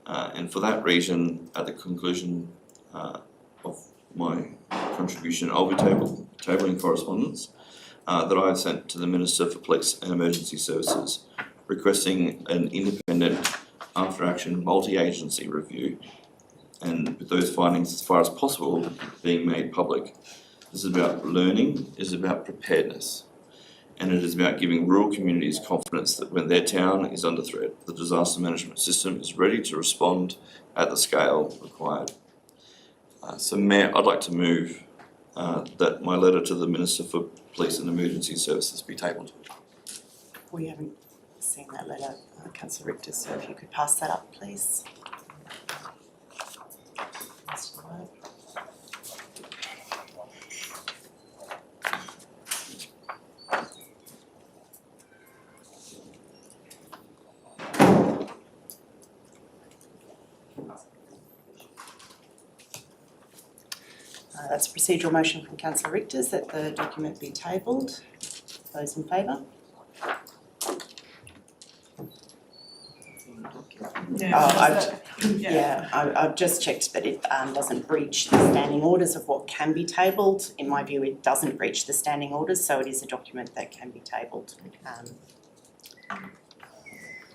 And for that reason, at the conclusion of my contribution, I'll be tabling correspondence that I have sent to the Minister for Police and Emergency Services, requesting an independent after-action multi-agency review, and with those findings as far as possible being made public. This is about learning, this is about preparedness. and it is about giving rural communities confidence that when their town is under threat, the disaster management system is ready to respond at the scale required. So Mayor, I'd like to move that my letter to the Minister for Police and Emergency Services be tabled. We haven't seen that letter, Councillor Richter, so if you could pass that up, please. That's a procedural motion from Councillor Richter that the document be tabled. Those in favour? I've just checked that it doesn't breach the standing orders of what can be tabled. In my view, it doesn't breach the standing orders, so it is a document that can be tabled.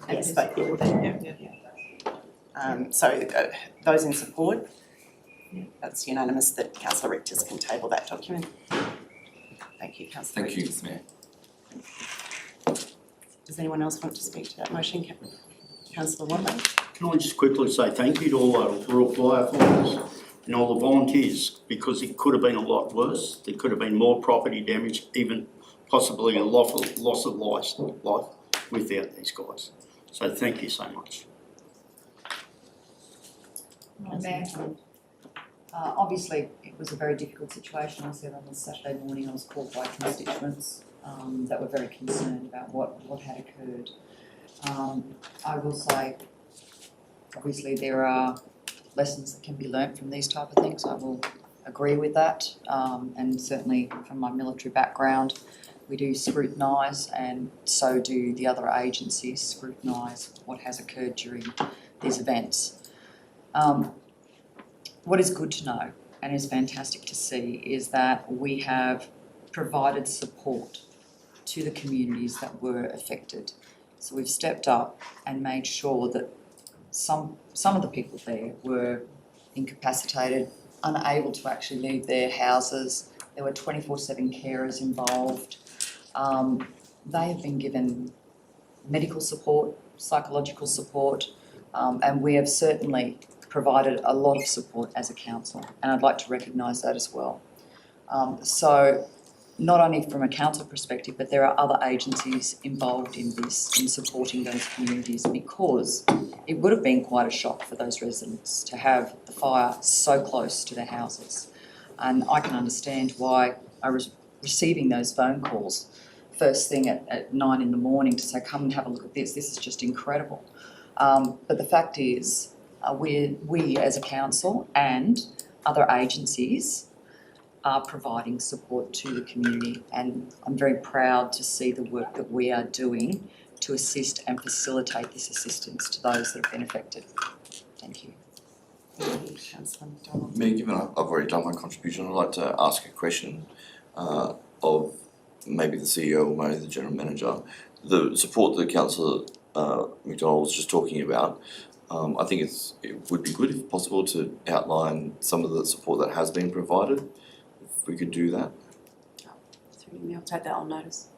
Yes, but those in support? That's unanimous that Councillor Richters can table that document. Thank you, Councillor Thank you, Richters. Mayor. Does anyone else want to speak to that motion? Councillor Watley? Can I just quickly say thank you to all our rural firefighters and all the volunteers, because it could have been a lot worse. There could have been more property damage, even possibly a loss of life without these guys. So thank you so much. Mayor, obviously it was a very difficult situation. I said on the Saturday morning I was called by constituents that were very concerned about what had occurred. I will say, obviously there are lessons that can be learnt from these type of things. I will agree with that, and certainly from my military background, we do scrutinise, and so do the other agencies scrutinise what has occurred during these events. What is good to know and is fantastic to see is that we have provided support to the communities that were affected. So we've stepped up and made sure that some of the people there were incapacitated, unable to actually leave their houses. There were 24/7 carers involved. They have been given medical support, psychological support, and we have certainly provided a lot of support as a council, and I'd like to recognise that as well. So not only from a council perspective, but there are other agencies involved in this, in supporting those communities, because it would have been quite a shock for those residents to have the fire so close to their houses. And I can understand why I was receiving those phone calls first thing at 9 in the morning to say, come and have a look at this is just incredible. But the fact is, we as a council and other agencies are providing support to the community, and I'm very proud to see the work that we are doing to assist and facilitate this assistance to those that have been affected. Thank you. Thank you, Councillor McDonald. Mayor, given I've already done my contribution, I'd like to ask a question of maybe the CEO or maybe the General Manager. The support that Councillor McDonald was just talking about, I think it would be good, if possible, to outline some of the support that has been provided. If we could do that. I'll take that on notice.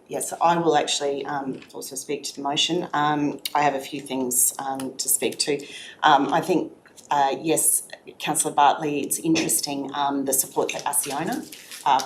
Yes, I will actually also speak to the motion. I have a few things to speak to. I think, yes, Councillor Bartley, it's interesting the support that Asiona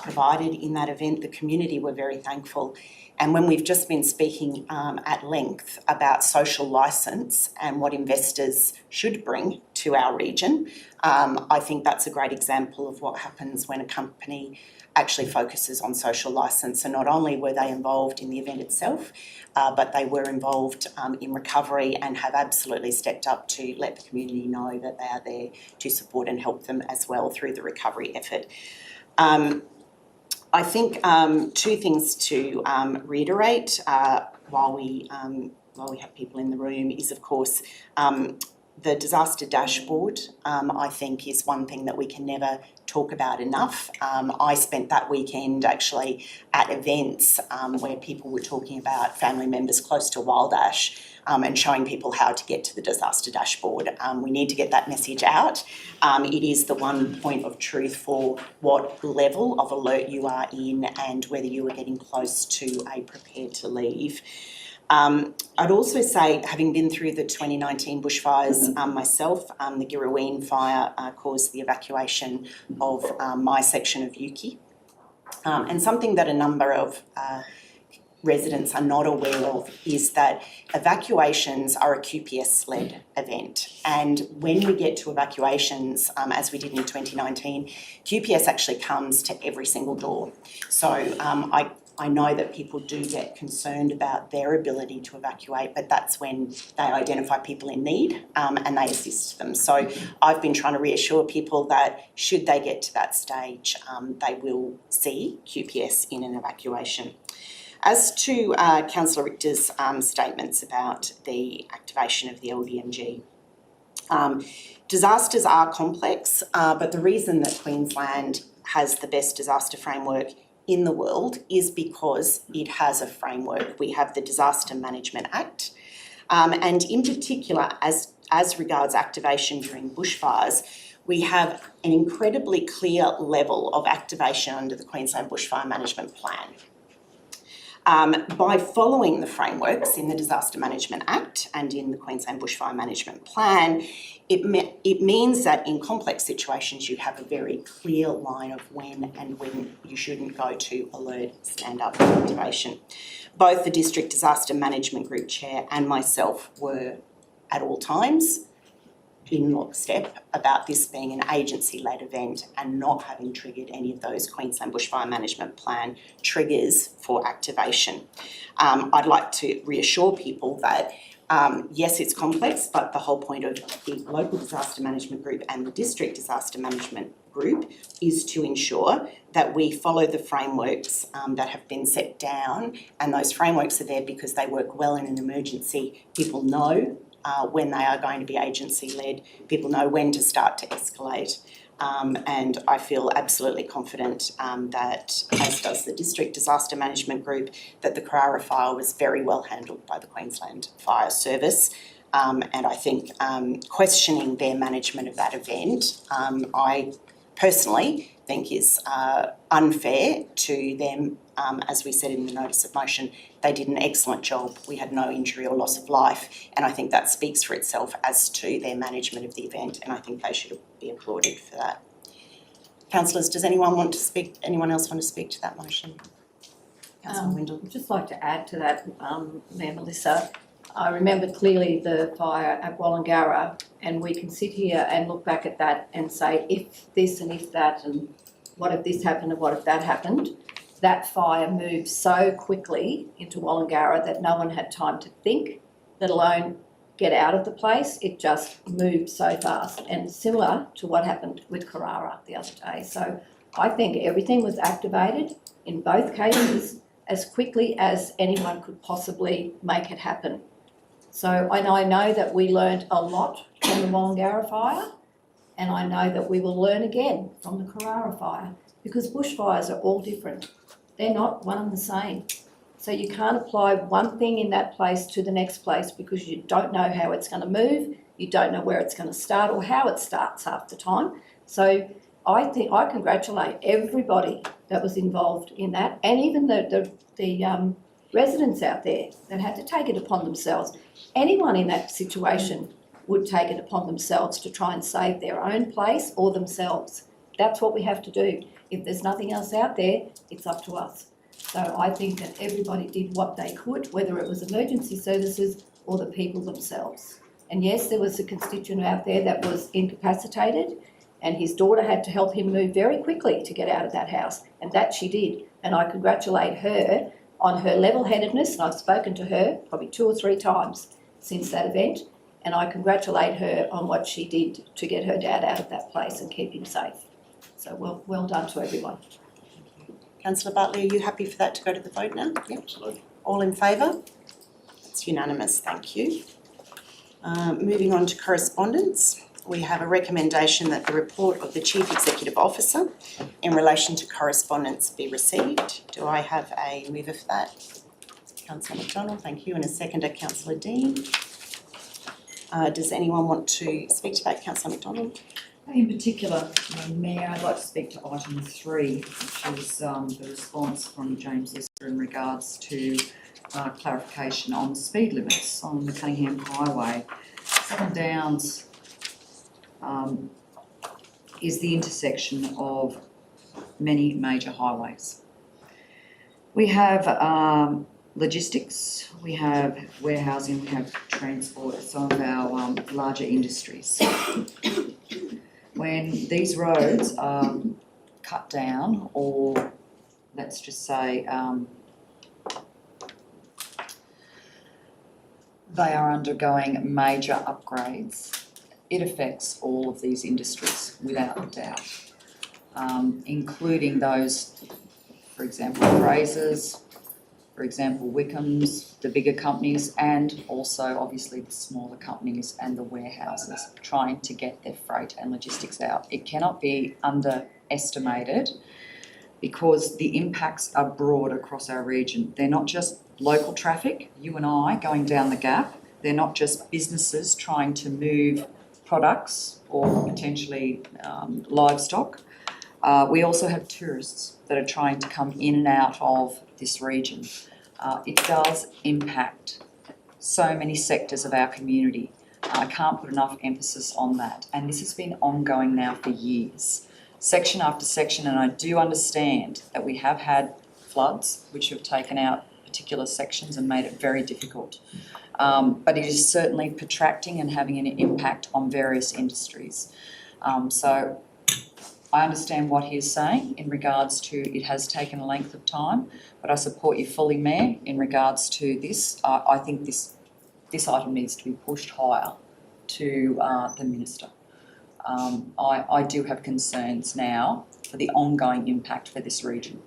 provided in that event. The community were very thankful. And when we've just been speaking at length about social licence and what investors should bring to our region, I think that's a great example of what happens when a company actually focuses on social licence. And not only were they involved in the event itself, but they were involved in recovery and have absolutely stepped up to let the community know that they are there to support and help them as well through the recovery effort. I think two things to reiterate while we have people in the room is, of course, The disaster dashboard, I think, is one thing that we can never talk about enough. I spent that weekend actually at events where people were talking about family members close to wild ash and showing people how to get to the disaster dashboard. We need to get that message out. It is the one point of truth for what level of alert you are in and whether you are getting close to a prepare to leave. I'd also say, having been through the 2019 bushfires myself, the Girraween fire caused the evacuation of my section of Yuki. And something that a number of residents are not aware of is that evacuations are a QPS-led event. And when we get to evacuations, as we did in 2019, QPS actually comes to every single door. So I know that people do get concerned about their ability to evacuate, but that's when they identify people in need and they assist them. So I've been trying to reassure people that should they get to that stage, they will see QPS in an evacuation. As to Councillor Richter's statements about the activation of the LDMG, disasters are complex, but the reason that Queensland has the best disaster framework in the world is because it has a framework. We have the Disaster Management Act, and in particular, as regards activation during bushfires, we have an incredibly clear level of activation under the Queensland Bushfire Management Plan. By following the frameworks in the Disaster Management Act and in the Queensland Bushfire Management Plan, it means that in complex situations you have a very clear line of when and when you shouldn't go to alert, stand up, activation. Both the District Disaster Management Group Chair and myself were at all times in lockstep about this being an agency-led event and not having triggered any of those Queensland Bushfire Management Plan triggers for activation. I'd like to reassure people that yes, it's complex, but the whole point of the local disaster management group and the district disaster management group is to ensure that we follow the frameworks that have been set down, and those frameworks are there because they work well in an emergency. People know when they are going to be agency-led, people know when to start to escalate. And I feel absolutely confident that, as does the District Disaster Management Group, that the Karara fire was very well handled by the Queensland Fire Service. And I think questioning their management of that event, I personally think is unfair to them. As we said in the notice of motion, they did an excellent job. We had no injury or loss of life, and I think that speaks for itself as to their management of the event, and I think they should be applauded for that. Councillors, does anyone want to speak? Anyone else want to speak to that motion? Councillor Windle. I'd just like to add to that, Mayor Melissa. I remember clearly the fire at Wollongara, and we can sit here and look back at that and say, if this and if that, and what if this happened and what if that happened. That fire moved so quickly into Wollongara that no one had time to think, let alone get out of the place. It just moved so fast, and similar to what happened with Karara the other day. So I think everything was activated in both cases as quickly as anyone could possibly make it happen. So I know that we learned a lot from the Wollongara fire, and I know that we will learn again from the Karara fire, because bushfires are all different. They're not one and the same. So you can't apply one thing in that place to the next place because you don't know how it's going to move, you don't know where it's going to start or how it starts half the time. So I think I congratulate everybody that was involved in that, and even the residents out there that had to take it upon themselves. Anyone in that situation would take it upon themselves to try and save their own place or themselves. That's what we have to do. If there's nothing else out there, it's up to us. So I think that everybody did what they could, whether it was emergency services or the people themselves. And yes, there was a constituent out there that was incapacitated, and his daughter had to help him move very quickly to get out of that house, and that she did. And I congratulate her on her level-headedness, and I've spoken to her probably 2 or 3 times since that event, and I congratulate her on what she did to get her dad out of that place and keep him safe. So well done to everyone. Councillor Bartley, are you happy for that to go to the vote now? Yep. Absolutely. All in favour? It's unanimous, thank you. Moving on to correspondence, we have a recommendation that the report of the Chief Executive Officer in relation to correspondence be received. Do I have a mover for that? Councillor McDonald, thank you, and a seconder, Councillor Dean. Does anyone want to speak to that? Councillor McDonald? In particular, Mayor, I'd like to speak to item 3, which is the response from James Lister in regards to clarification on the speed limits on the Cunningham Highway. Southern Downs is the intersection of many major highways. We have logistics, we have warehousing, we have transport, some of our larger industries. When these roads are cut down, or let's just say they are undergoing major upgrades, it affects all of these industries without a doubt, including those, for example, Graysons, for example, Wickham's, the bigger companies, and also obviously the smaller companies and the warehouses trying to get their freight and logistics out. It cannot be underestimated because the impacts are broad across our region. They're not just local traffic, you and I going down the gap. They're not just businesses trying to move products or potentially livestock. We also have tourists that are trying to come in and out of this region. It does impact so many sectors of our community. I can't put enough emphasis on that. And this has been ongoing now for years, section after section. And I do understand that we have had floods which have taken out particular sections and made it very difficult. But it is certainly protracting and having an impact on various industries. So I understand what he is saying in regards to it has taken a length of time, but I support you fully, Mayor, in regards to this. I think this item needs to be pushed higher to the Minister. I do have concerns now for the ongoing impact for this region.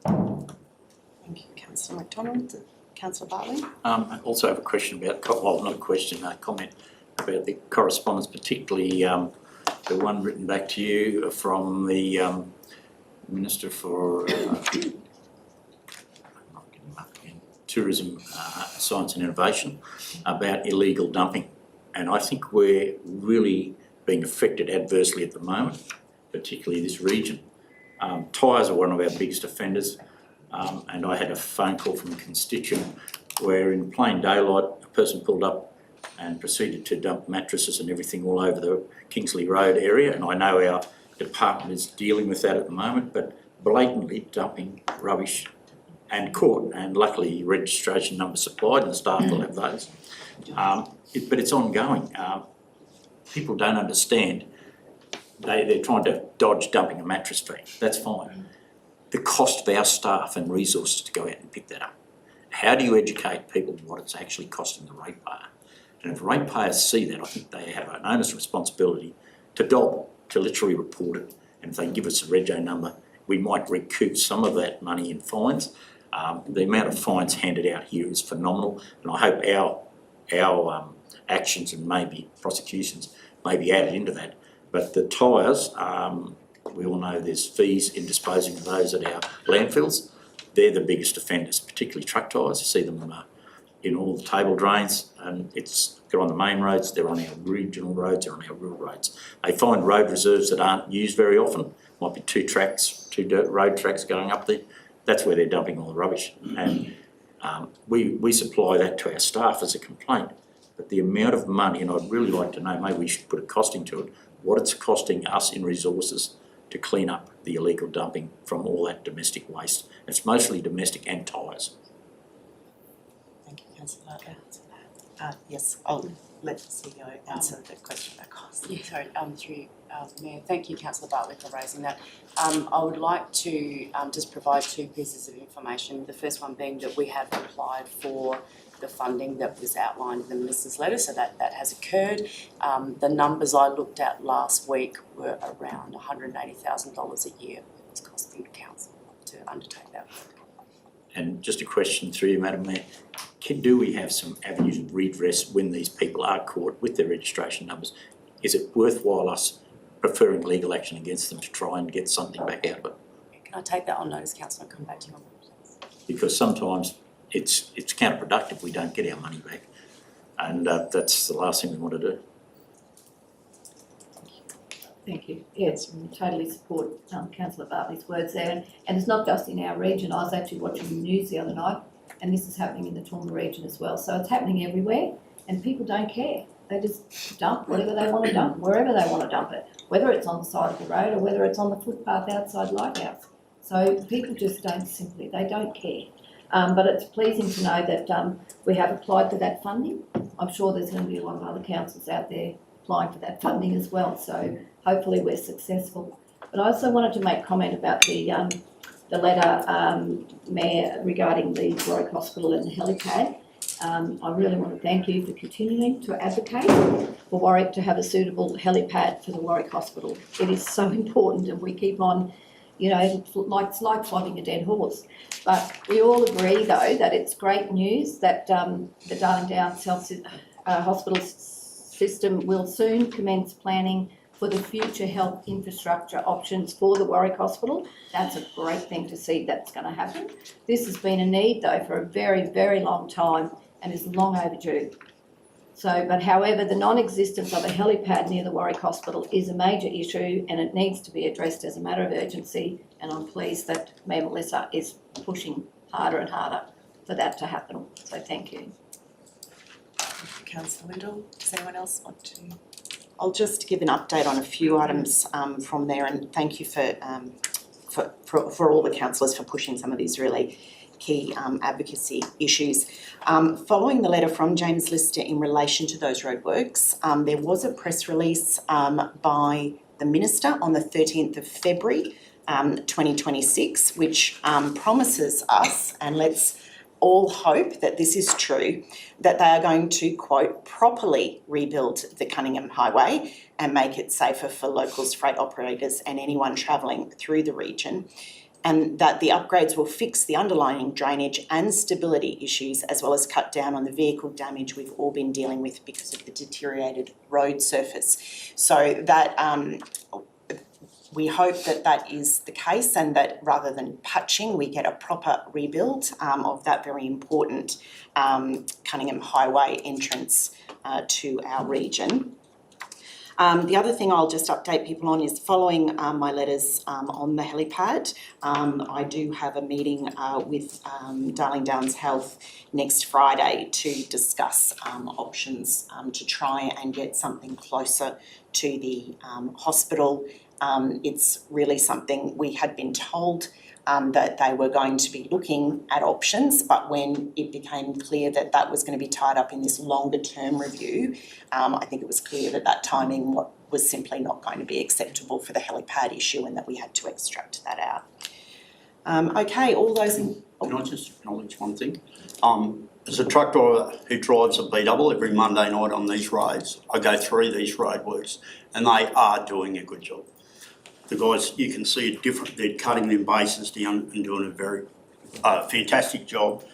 Thank you, Councillor McDonald. Councillor Bartley? I also have a question about, well, not a question, a comment about the correspondence, particularly the one written back to you from the Minister for Tourism, Science and Innovation about illegal dumping. And I think we're really being affected adversely at the moment, particularly this region. Tyres are one of our biggest offenders, and I had a phone call from a constituent where in plain daylight a person pulled up and proceeded to dump mattresses and everything all over the Kingsley Road area, and I know our department is dealing with that at the moment, but blatantly dumping rubbish and caught, and luckily registration number supplied and the staff will have those. But it's ongoing. People don't understand. They're trying to dodge dumping a mattress fee. That's fine. The cost of our staff and resources to go out and pick that up. How do you educate people what it's actually costing the ratepayer? And if ratepayers see that, I think they have an onus responsibility to literally report it. And if they give us a rego number, we might recoup some of that money in fines. The amount of fines handed out here is phenomenal, and I hope our actions and maybe prosecutions may be added into that. But the tyres, we all know there's fees in disposing of those at our landfills. They're the biggest offenders, particularly truck tyres. You see them in all the table drains, and they're on the main roads, they're on our regional roads, they're on our rural roads. They find road reserves that aren't used very often, might be two dirt road tracks going up there. That's where they're dumping all the rubbish. And we supply that to our staff as a complaint. But the amount of money, and I'd really like to know, maybe we should put a costing to it, what it's costing us in resources to clean up the illegal dumping from all that domestic waste. It's mostly domestic and tyres. Thank you, Councillor Bartley. Yes, I'll let the CEO answer the question about cost. Yeah, sorry, through Mayor, thank you, Councillor Bartley, for raising that. I would like to just provide two pieces of information. The first one being that we have applied for the funding that was outlined in the Minister's letter, so that has occurred. The numbers I looked at last week were around $180,000 a year it's costing the council to undertake that work. And just a question through you, Madam Mayor. do we have some avenues of redress when these people are caught with their registration numbers? Is it worthwhile us preferring legal action against them to try and get something back out of it? Can I take that on notice, councillor, and come back to you on that, please? Because sometimes it's counterproductive, we don't get our money back. And that's the last thing we want to do. Thank you. Yes, we totally support Councillor Bartley's words there. And it's not just in our region. I was actually watching the news the other night, and this is happening in the Toowoomba region as well. So it's happening everywhere, and people don't care. They just dump whatever they want to dump, wherever they want to dump it, whether it's on the side of the road or whether it's on the footpath outside Lighthouse. So people just they don't care. But it's pleasing to know that we have applied for that funding. I'm sure there's going to be a lot of other councils out there applying for that funding as well. So hopefully we're successful. But I also wanted to make comment about the letter, Mayor, regarding the Warwick Hospital and the helipad. I really want to thank you for continuing to advocate for Warwick to have a suitable helipad for the Warwick Hospital. It is so important, and we keep on, it's like flogging a dead horse. But we all agree, though, that it's great news that the Darling Downs Hospital system will soon commence planning for the future health infrastructure options for the Warwick Hospital. That's a great thing to see that's going to happen. This has been a need, though, for a very, very long time and is long overdue. But however, the non-existence of a helipad near the Warwick Hospital is a major issue, and it needs to be addressed as a matter of urgency, and I'm pleased that Mayor Melissa is pushing harder and harder for that to happen. So thank you. Thank you, Councillor Windle. Does anyone else want to? I'll just give an update on a few items from there, and thank you for all the councillors for pushing some of these really key advocacy issues. Following the letter from James Lister in relation to those roadworks, there was a press release by the Minister on the 13th of February 2026, which promises us, and let's all hope that this is true, that they are going to, quote, properly rebuild the Cunningham Highway and make it safer for locals, freight operators and anyone travelling through the region, and that the upgrades will fix the underlying drainage and stability issues, as well as cut down on the vehicle damage we've all been dealing with because of the deteriorated road surface. So that we hope that that is the case, and that rather than patching, we get a proper rebuild of that very important Cunningham Highway entrance to our region. The other thing I'll just update people on is following my letters on the helipad. I do have a meeting with Darling Downs Health next Friday to discuss options to try and get something closer to the hospital. It's really something we had been told that they were going to be looking at options, but when it became clear that that was going to be tied up in this longer term review, I think it was clear that that timing was simply not going to be acceptable for the helipad issue, and that we had to extract that out. Okay, all those in... Can I just acknowledge one thing? As a truck driver who drives a B-double every Monday night on these roads, I go through these roadworks and they are doing a good job. The guys, you can see they're cutting them bases down and doing a very fantastic job.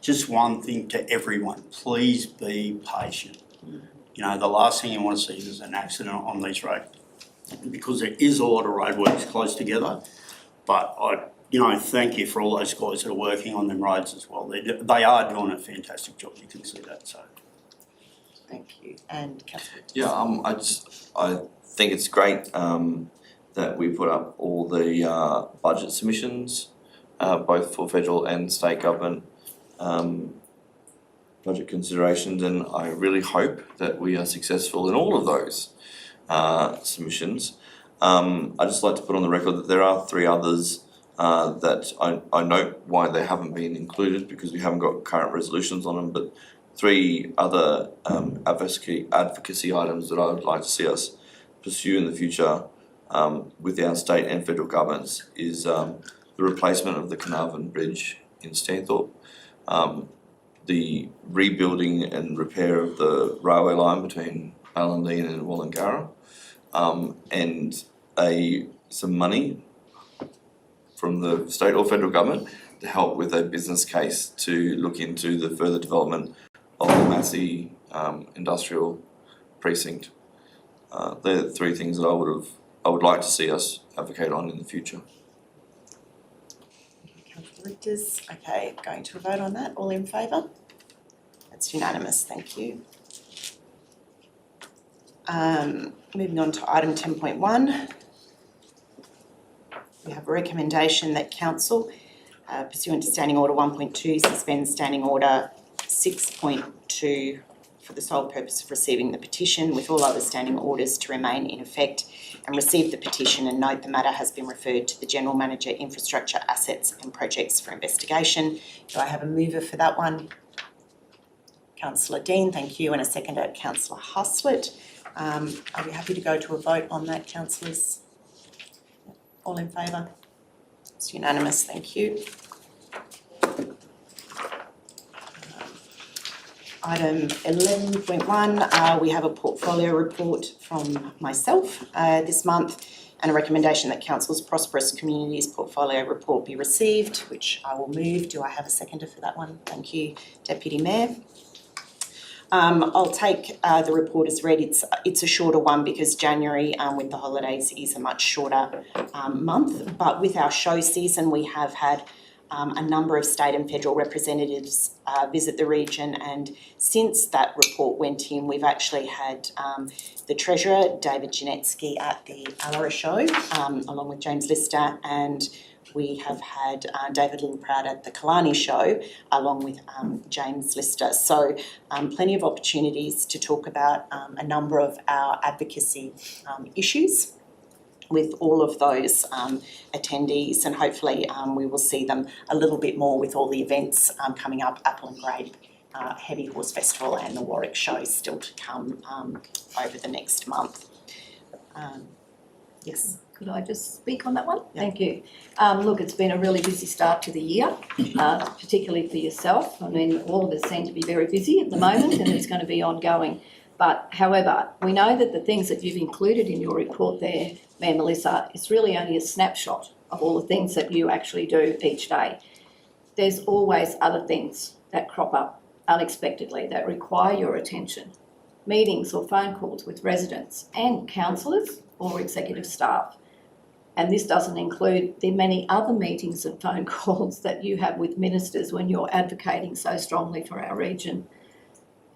Just one thing to everyone, please be patient. The last thing you want to see is an accident on these roads, because there is a lot of roadworks close together. But I thank you for all those guys that are working on them roads as well. They are doing a fantastic job, you can see that. So, thank you. And Councillor? Yeah, I think it's great that we put up all the budget submissions, both for federal and state government budget considerations, and I really hope that we are successful in all of those submissions. I'd just like to put on the record that there are three others that I note why they haven't been included, because we haven't got current resolutions on them, but three other advocacy items that I would like to see us pursue in the future with our state and federal governments is the replacement of the Carnarvon Bridge in Stanthorpe, the rebuilding and repair of the railway line between Ballandine and Wollongara, and some money from the state or federal government to help with a business case to look into the further development of the Massey industrial precinct. They're the three things that I would like to see us advocate on in the future. Councillor Richters, okay, going to a vote on that, all in favour? That's unanimous, thank you. Moving on to item 10.1. We have a recommendation that council, pursuant to Standing Order 1.2, suspend Standing Order 6.2 for the sole purpose of receiving the petition, with all other standing orders to remain in effect, and receive the petition and note the matter has been referred to the General Manager, Infrastructure, Assets and Projects for investigation. Do I have a mover for that one? Councillor Dean, thank you, and a seconder, Councillor Huslett. Are we happy to go to a vote on that, councillors? All in favour? It's unanimous, thank you. Item 11.1, we have a portfolio report from myself this month, and a recommendation that Council's Prosperous Communities portfolio report be received, which I will move. Do I have a seconder for that one? Thank you, Deputy Mayor. I'll take the report as read. It's a shorter one because January with the holidays is a much shorter month, but with our show season we have had a number of state and federal representatives visit the region, and since that report went in, we've actually had the Treasurer, David Janetsky, at the Karara show, along with James Lister, and we have had David Littleproud at the Kalani show, along with James Lister. So plenty of opportunities to talk about a number of our advocacy issues with all of those attendees, and hopefully we will see them a little bit more with all the events coming up, Apple and Grade, Heavy Horse Festival and the Warwick show still to come over the next month. Yes. Could I just speak on that one? Yeah. Thank you. Look, it's been a really busy start to the year, particularly for yourself. I mean, all of us seem to be very busy at the moment, and it's going to be ongoing. But however, we know that the things that you've included in your report there, Mayor Melissa, is really only a snapshot of all the things that you actually do each day. There's always other things that crop up unexpectedly that require your attention. Meetings or phone calls with residents and councillors or executive staff. And this doesn't include the many other meetings and phone calls that you have with ministers when you're advocating so strongly for our region.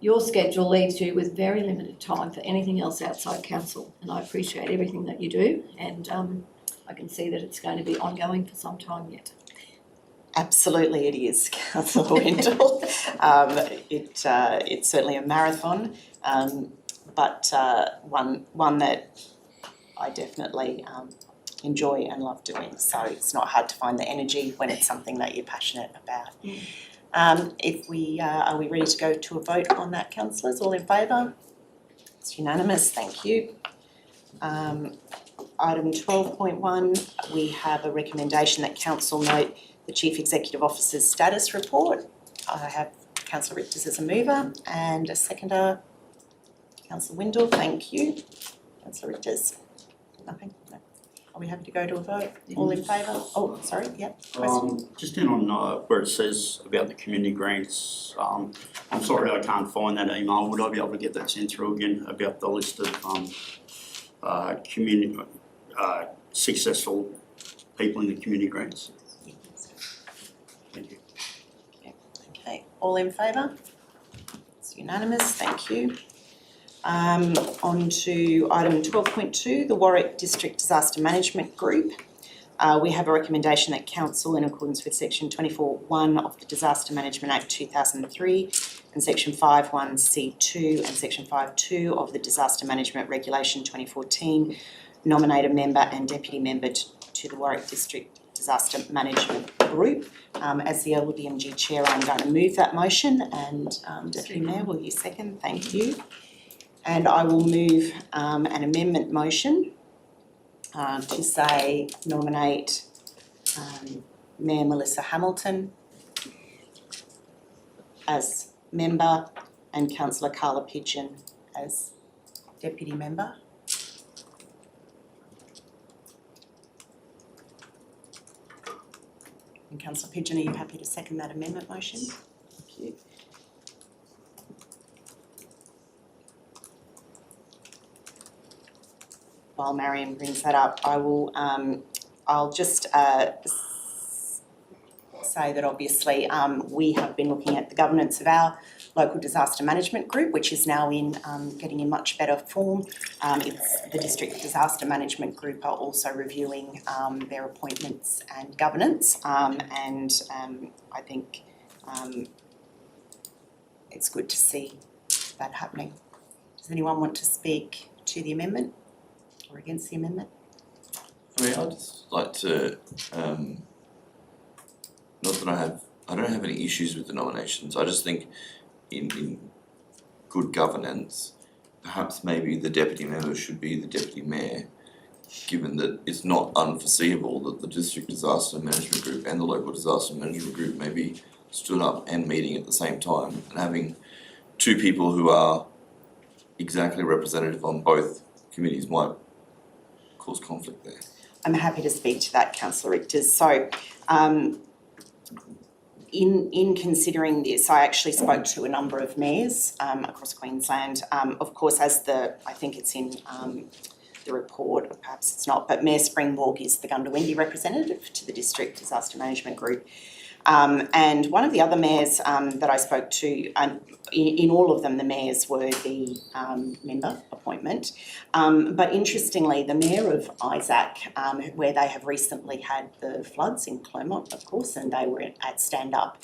Your schedule leaves you with very limited time for anything else outside council, and I appreciate everything that you do, and I can see that it's going to be ongoing for some time yet. Absolutely it is, Councillor Wendell. It's certainly a marathon, but one that I definitely enjoy and love doing. So it's not hard to find the energy when it's something that you're passionate about. If we are we ready to go to a vote on that, councillors? All in favour? It's unanimous, thank you. Item 12.1, we have a recommendation that council note the Chief Executive Officer's status report. I have Councillor Richters as a mover and a seconder, Councillor Wendell, thank you. Councillor Richters, nothing? No. Are we happy to go to a vote? All in favour? Oh, sorry, yeah, question? Just in on where it says about the community grants, I'm sorry I can't find that email. Would I be able to get that sent through again about the list of community successful people in the community grants? Thank you. Okay, all in favour? It's unanimous, thank you. On to item 12.2, the Warwick District Disaster Management Group. We have a recommendation that council, in accordance with section 24(1) of the Disaster Management Act 2003 and section 5(1)(c)(2) and section 5(2) of the Disaster Management Regulation 2014, nominate a member and deputy member to the Warwick District Disaster Management Group. As the LDMG Chair, I'm going to move that motion, and Deputy Mayor, will you second? Thank you. And I will move an amendment motion to say nominate Mayor Melissa Hamilton as member and Councillor Carla Pigeon as deputy member. And councillor Pigeon, are you happy to second that amendment motion? Thank you. While Marion brings that up, I'll just say that obviously we have been looking at the governance of our local disaster management group, which is now getting in much better form. The district disaster management group are also reviewing their appointments and governance, and I think it's good to see that happening. Does anyone want to speak to the amendment or against the amendment? I mean, I'd just like to, not that I don't have any issues with the nominations. I just think in good governance, perhaps maybe the deputy member should be the deputy mayor, given that it's not unforeseeable that the district disaster management group and the local disaster management group may be stood up and meeting at the same time, and having two people who are exactly representative on both committees might cause conflict there. I'm happy to speak to that, councillor Richters. So in considering this, I actually spoke to a number of mayors across Queensland. Of course, I think it's in the report, or perhaps it's not, but Mayor Springborg is the Gundawindi representative to the District Disaster Management Group. And one of the other mayors that I spoke to, in all of them, the mayors were the member appointment. But interestingly, the mayor of Isaac, where they have recently had the floods in Clermont, of course, and they were at Stand Up,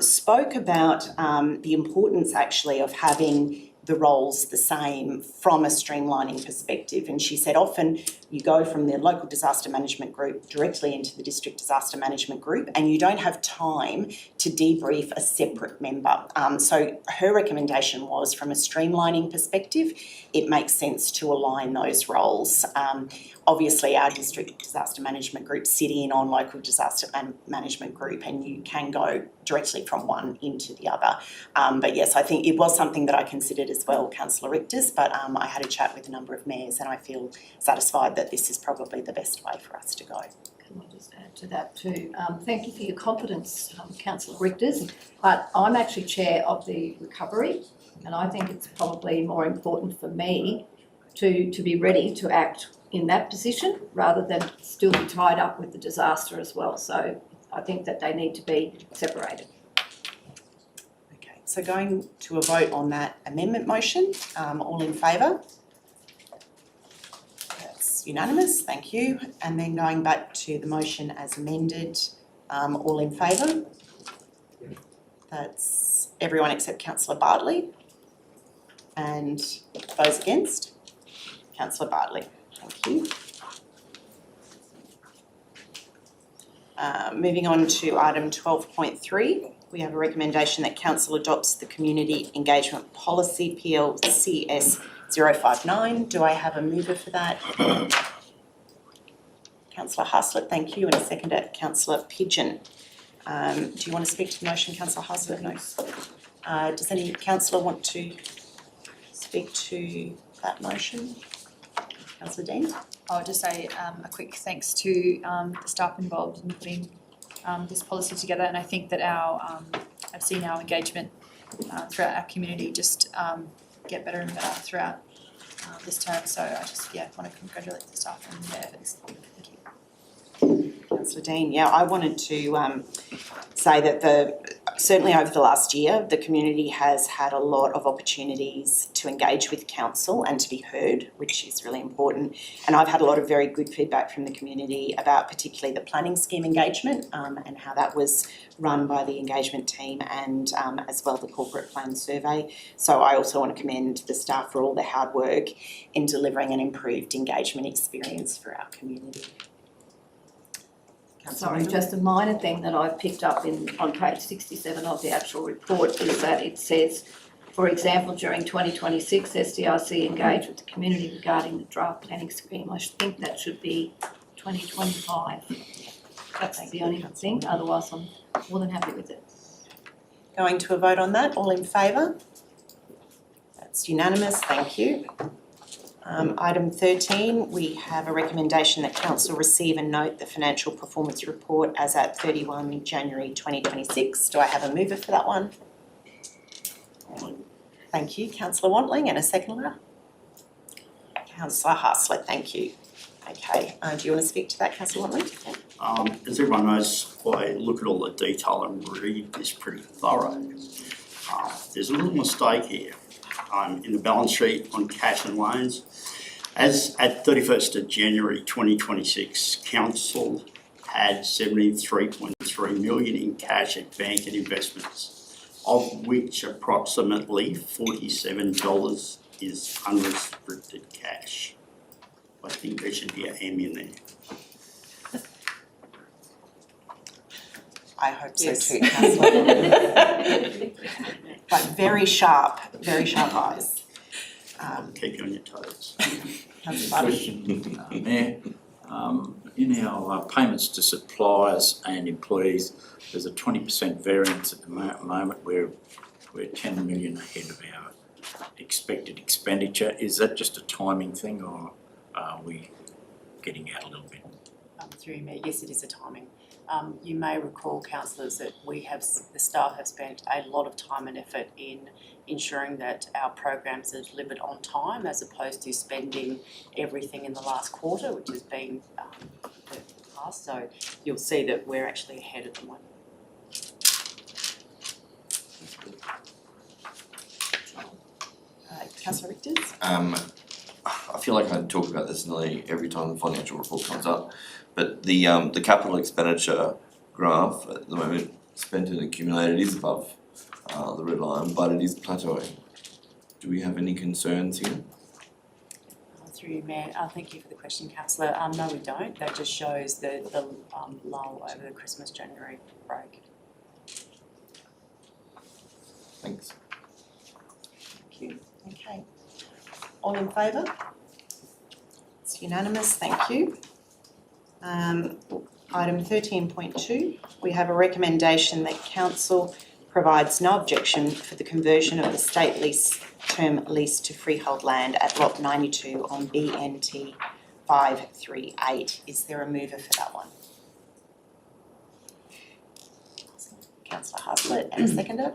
spoke about the importance actually of having the roles the same from a streamlining perspective. And she said often you go from the local disaster management group directly into the district disaster management group and you don't have time to debrief a separate member. So her recommendation was, from a streamlining perspective, it makes sense to align those roles. Obviously our district disaster management group sit in on local disaster management group, and you can go directly from one into the other. But yes, I think it was something that I considered as well, councillor Richters, but I had a chat with a number of mayors and I feel satisfied that this is probably the best way for us to go. Can I just add to that too? Thank you for your confidence, councillor Richters, but I'm actually chair of the recovery, and I think it's probably more important for me to be ready to act in that position rather than still be tied up with the disaster as well. So I think that they need to be separated. Okay, so going to a vote on that amendment motion, all in favour? That's unanimous, thank you. And then going back to the motion as amended, all in favour? That's everyone except councillor Bartley. And those against? Councillor Bartley, thank you. Moving on to item 12.3, we have a recommendation that council adopts the Community Engagement Policy PLCS 059. Do I have a mover for that? Councillor Haslett, thank you, and a seconder, Councillor Pigeon. Do you want to speak to the motion, Councillor Haslett? No. Does any councillor want to speak to that motion? Councillor Dean? I would just say a quick thanks to the staff involved in putting this policy together, and I think that I've seen our engagement throughout our community just get better and better throughout this term. So I just want to congratulate the staff on their efforts. Thank you. Councillor Dean, I wanted to say that certainly over the last year, the community has had a lot of opportunities to engage with council and to be heard, which is really important. And I've had a lot of very good feedback from the community about particularly the planning scheme engagement and how that was run by the engagement team, and as well the corporate plan survey. So I also want to commend the staff for all their hard work in delivering an improved engagement experience for our community. Sorry, just a minor thing that I've picked up on page 67 of the actual report is that it says, for example, during 2026, SDRC engaged with the community regarding the draft planning scheme. I think that should be 2025. That's the only thing, otherwise I'm more than happy with it. Going to a vote on that, all in favour? That's unanimous, thank you. Item 13, we have a recommendation that council receive and note the financial performance report as at 31 January 2026. Do I have a mover for that one? Thank you, councillor Wantling, and a seconder? Councillor Haslett, thank you. Okay, do you want to speak to that, councillor Wantling? As everyone knows, I look at all the detail and read this pretty thorough. There's a little mistake here. In the balance sheet on cash and loans. As at 31st of January 2026, council had 73.3 million in cash at bank and investments, of which approximately $47 is unrestricted cash. I think there should be an M in there. I hope so too, councillor. But very sharp eyes. Keep you on your toes. Councillor Bartlett. Question, Mayor. In our payments to suppliers and employees, there's a 20% variance at the moment where we're 10 million ahead of our expected expenditure. Is that just a timing thing, or are we getting out a little bit? Through you, Mayor, yes, it is a timing. You may recall, councillors, that the staff have spent a lot of time and effort in ensuring that our programs are delivered on time, as opposed to spending everything in the last quarter, which has been the past. So you'll see that we're actually ahead at the moment. Councillor Richters? I feel like I talk about this nearly every time the financial report comes up, but the capital expenditure graph at the moment, spent and accumulated, is above the red line, but it is plateauing. Do we have any concerns here? Through you, Mayor, thank you for the question, councillor. No, we don't. That just shows the lull over the Christmas-January break. Thanks. Thank you. Okay. All in favour? It's unanimous, thank you. Item 13.2, we have a recommendation that council provides no objection for the conversion of the state lease term lease to freehold land at lot 92 on BNT 538. Is there a mover for that one? Councillor Haslett, and a seconder?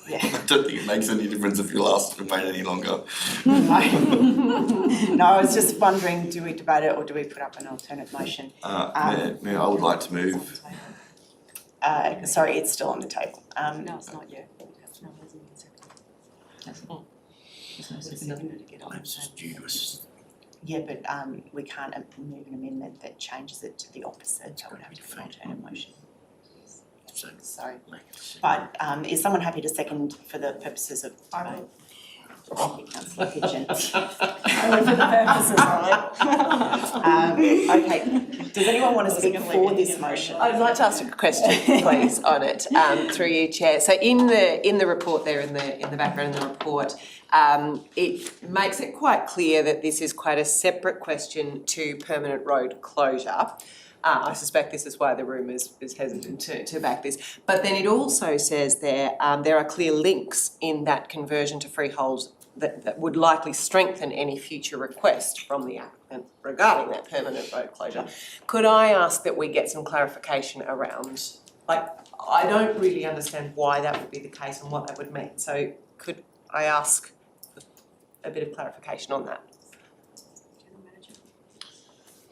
Yeah. I don't think it makes any difference if you'll ask to wait any longer. No, I was just wondering, do we debate it or do we put up an alternate motion? Mayor, I would like to move. Sorry, it's still on the table. No, it's not yet. Yeah, but we can't move an amendment that changes it to the opposite, so we'd have to put an alternate motion. Sorry. But is someone happy to second for the purposes of debate? Thank you, Councillor Pigeon. For the purposes of it. Okay, does anyone want to speak for this motion? I'd like to ask a question, please, on it, through you, Chair. So in the report there, in the background in the report, it makes it quite clear that this is quite a separate question to permanent road closure. I suspect this is why the room is hesitant to back this. But then it also says there are clear links in that conversion to freehold that would likely strengthen any future request from the applicant regarding that permanent road closure. Could I ask that we get some clarification around, like, I don't really understand why that would be the case and what that would mean. So could I ask a bit of clarification on that?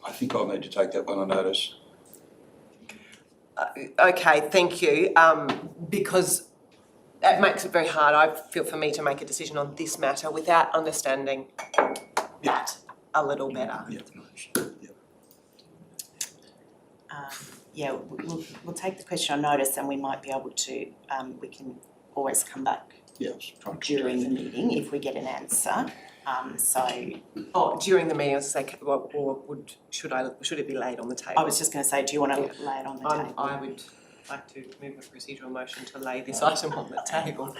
I think I'll need to take that one on notice. Okay, thank you. Because that makes it very hard, I feel, for me to make a decision on this matter without understanding that a little better. Yeah, we'll take the question on notice and we might be able to, we can always come back during the meeting if we get an answer. During the meeting, I was like, should it be laid on the table? I was just going to say, do you want to lay it on the table? I would like to move a procedural motion to lay this item on the table.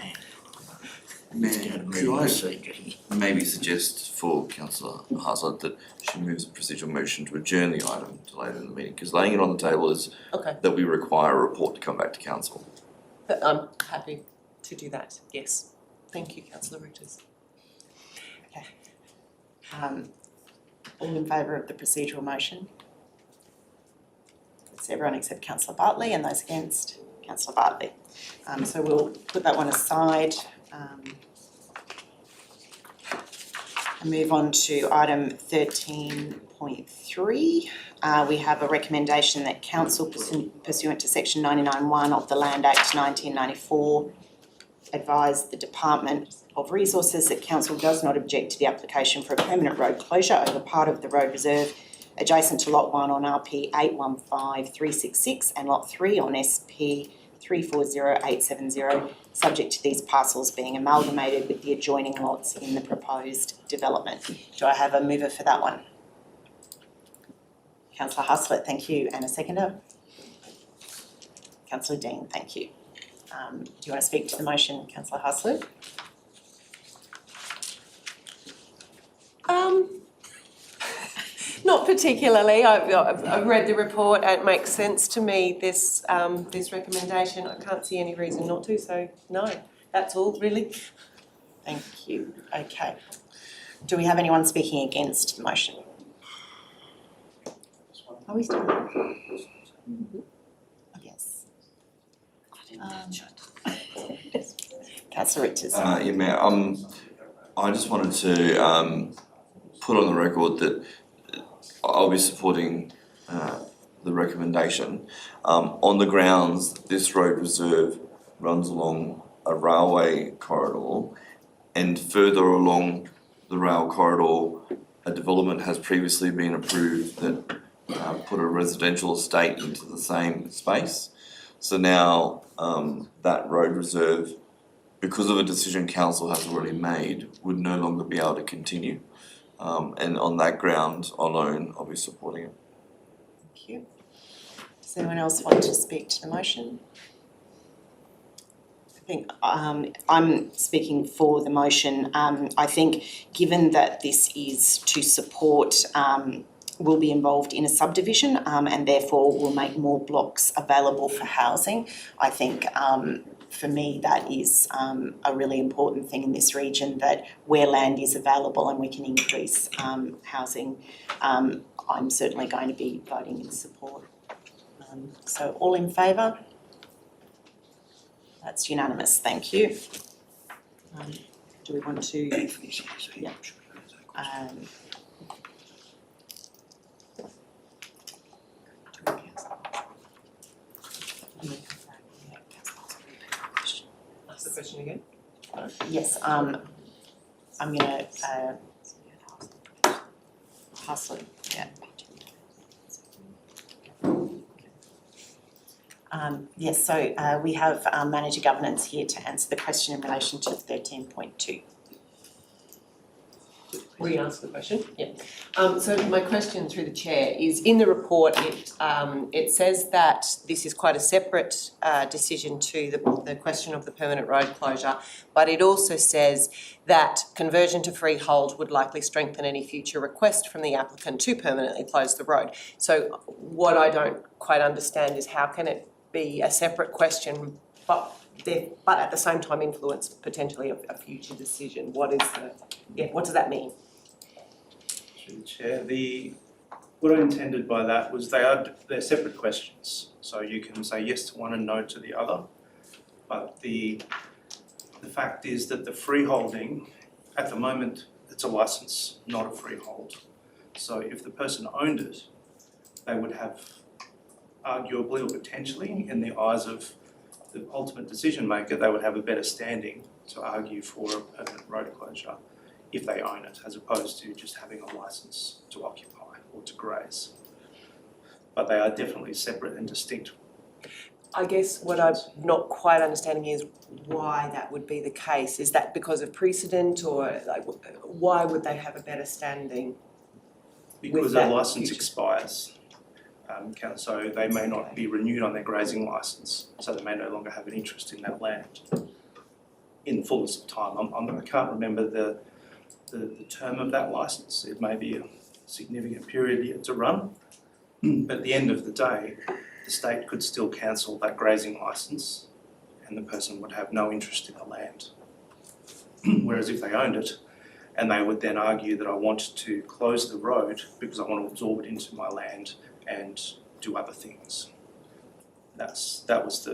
Mayor, could I maybe suggest for councillor Hazard that she moves a procedural motion to adjourn the item to later in the meeting, because laying it on the table is Okay, that we require a report to come back to council. but I'm happy to do that, yes. Thank you, councillor Ritters. All in favour of the procedural motion? It's everyone except councillor Bartley, and those against, councillor Bartley. So we'll put that one aside. And move on to item 13.3. We have a recommendation that council pursuant to section 99(1) of the Land Act 1994 advise the Department of Resources that council does not object to the application for a permanent road closure over part of the road reserve adjacent to lot 1 on RP 815366 and lot 3 on SP 340870, subject to these parcels being amalgamated with the adjoining lots in the proposed development. Do I have a mover for that one? Councillor Haslett, thank you, and a seconder? Councillor Dean, thank you. Do you want to speak to the motion, councillor Haslett? Not particularly. I've read the report. It makes sense to me, this recommendation. I can't see any reason not to, so no, that's all really. Thank you. Okay. Do we have anyone speaking against the motion? Are we still? Yes. Councillor Ritters. Yeah, Mayor, I just wanted to put on the record that I'll be supporting the recommendation on the grounds that this road reserve runs along a railway corridor, and further along the rail corridor a development has previously been approved that put a residential estate into the same space. So now that road reserve, because of a decision council has already made, would no longer be able to continue. And on that ground alone, I'll be supporting it. Thank you. Does anyone else want to speak to the motion? I think I'm speaking for the motion. I think given that this is to support, will be involved in a subdivision and therefore will make more blocks available for housing, I think for me that is a really important thing in this region, that where land is available and we can increase housing, I'm certainly going to be voting in support. So all in favour? That's unanimous, thank you. Do we want to? Yeah. Ask the question again. Yes, I'm gonna Hustler, yeah. Yes, so we have Manager Governance here to answer the question in relation to 13.2. Re-ask the question? Yeah. So my question through the chair is, in the report it says that this is quite a separate decision to the question of the permanent road closure, but it also says that conversion to freehold would likely strengthen any future request from the applicant to permanently close the road. So what I don't quite understand is how can it be a separate question but at the same time influence potentially a future decision? What does that mean? Through the chair, what I intended by that was they're separate questions. So you can say yes to one and no to the other. But the fact is that the freeholding, at the moment, it's a licence, not a freehold. So if the person owned it, they would have arguably or potentially, in the eyes of the ultimate decision maker, they would have a better standing to argue for a permanent road closure if they own it, as opposed to just having a licence to occupy or to graze. But they are definitely separate and distinct. I guess what I'm not quite understanding is why that would be the case. Is that because of precedent, or like why would they have a better standing? Because their licence expires. So they may not be renewed on their grazing licence, so they may no longer have an interest in that land. in the fullness of time. I can't remember the term of that licence. It may be a significant period yet to run, but at the end of the day, the state could still cancel that grazing licence and the person would have no interest in the land. Whereas if they owned it, and they would then argue that I want to close the road because I want to absorb it into my land and do other things. That was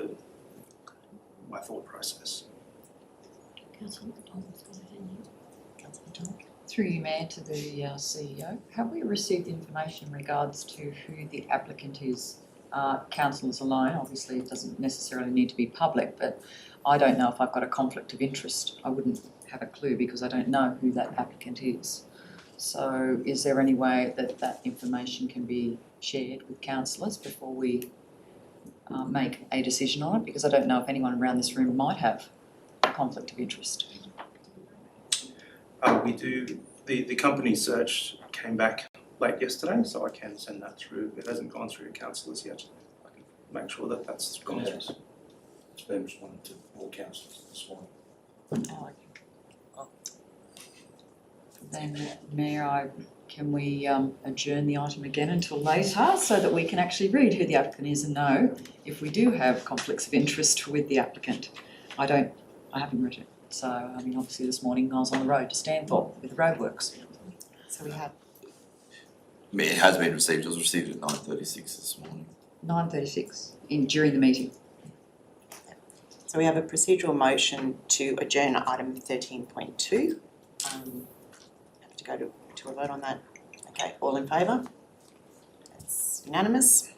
my thought process. Through you, Mayor, to the CEO, have we received information in regards to who the applicant is? Councillors alone, obviously it doesn't necessarily need to be public, but I don't know if I've got a conflict of interest. I wouldn't have a clue because I don't know who that applicant is. So is there any way that that information can be shared with councillors before we make a decision on it? Because I don't know if anyone around this room might have a conflict of interest. We do, the company search came back late yesterday, so I can send that through. It hasn't gone through to councillors yet. I can make sure that that's gone through. It's been responded to all councillors this morning. Then, Mayor, can we adjourn the item again until later so that we can actually read who the applicant is and know if we do have conflicts of interest with the applicant? I haven't read it. So, I mean, obviously this morning I was on the road to Stanthorpe with the roadworks. So we have, It has been received, it was received at 9:36 this morning. 9:36 during the meeting. so we have a procedural motion to adjourn item 13.2. Have to go to a vote on that. Okay, all in favour? It's unanimous.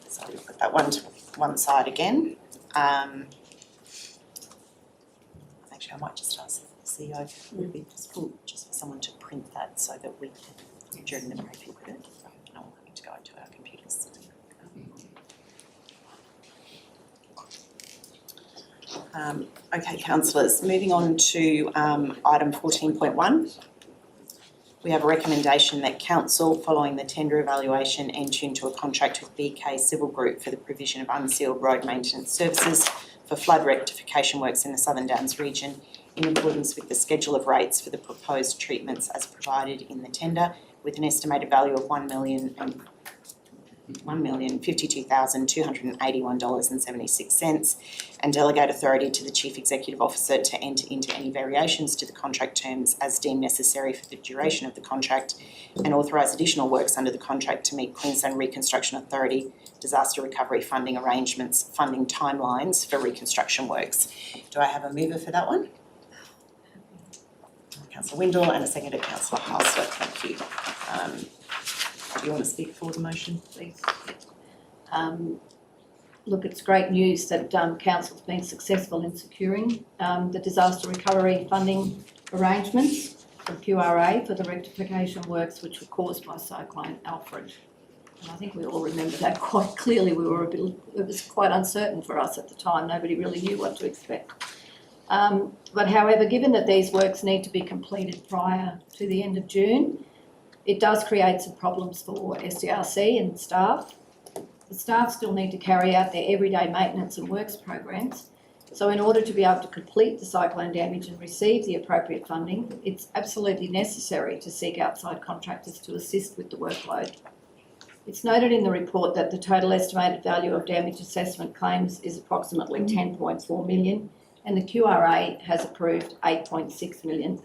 So we'll put that one to one side again. Actually, I might just ask the CEO if it would be possible just for someone to print that so that we can, during the break, look at it. No one having to go into our computers. Okay, councillors, moving on to item 14.1. We have a recommendation that council, following the tender evaluation, enter into a contract with BK Civil Group for the provision of unsealed road maintenance services for flood rectification works in the Southern Downs region in accordance with the schedule of rates for the proposed treatments as provided in the tender, with an estimated value of $1,052,281.76, and delegate authority to the Chief Executive Officer to enter into any variations to the contract terms as deemed necessary for the duration of the contract, and authorise additional works under the contract to meet Queensland Reconstruction Authority disaster recovery funding arrangements, funding timelines for reconstruction works. Do I have a mover for that one? Councillor Windle, and a seconder, Councillor Halster. Thank you. Do you want to speak for the motion, please? Look, it's great news that council's been successful in securing the disaster recovery funding arrangements from QRA for the rectification works which were caused by Cyclone Alfred. And I think we all remember that quite clearly. It was quite uncertain for us at the time. Nobody really knew what to expect. But however, given that these works need to be completed prior to the end of June, it does create some problems for SDRC and staff. The staff still need to carry out their everyday maintenance and works programs. So in order to be able to complete the cyclone damage and receive the appropriate funding, it's absolutely necessary to seek outside contractors to assist with the workload. It's noted in the report that the total estimated value of damage assessment claims is approximately 10.4 million, and the QRA has approved 8.6 million.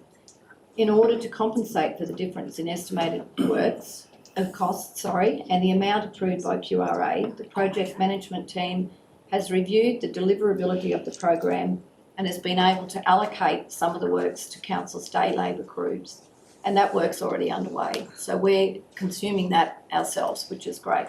In order to compensate for the difference in estimated costs, and the amount approved by QRA, the project management team has reviewed the deliverability of the program and has been able to allocate some of the works to council's day labour crews, and that work's already underway. So we're consuming that ourselves, which is great.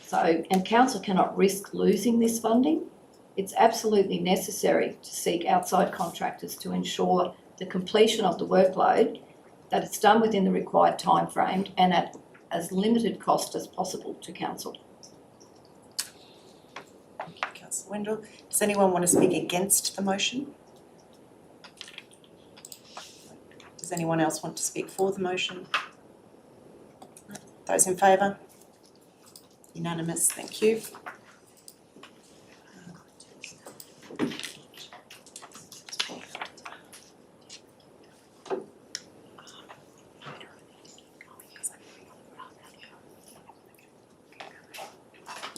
So, and council cannot risk losing this funding. It's absolutely necessary to seek outside contractors to ensure the completion of the workload, that it's done within the required time frame and at as limited cost as possible to council. Thank you, Councillor Wendell. Does anyone want to speak against the motion? Does anyone else want to speak for the motion? Those in favour? Unanimous, thank you.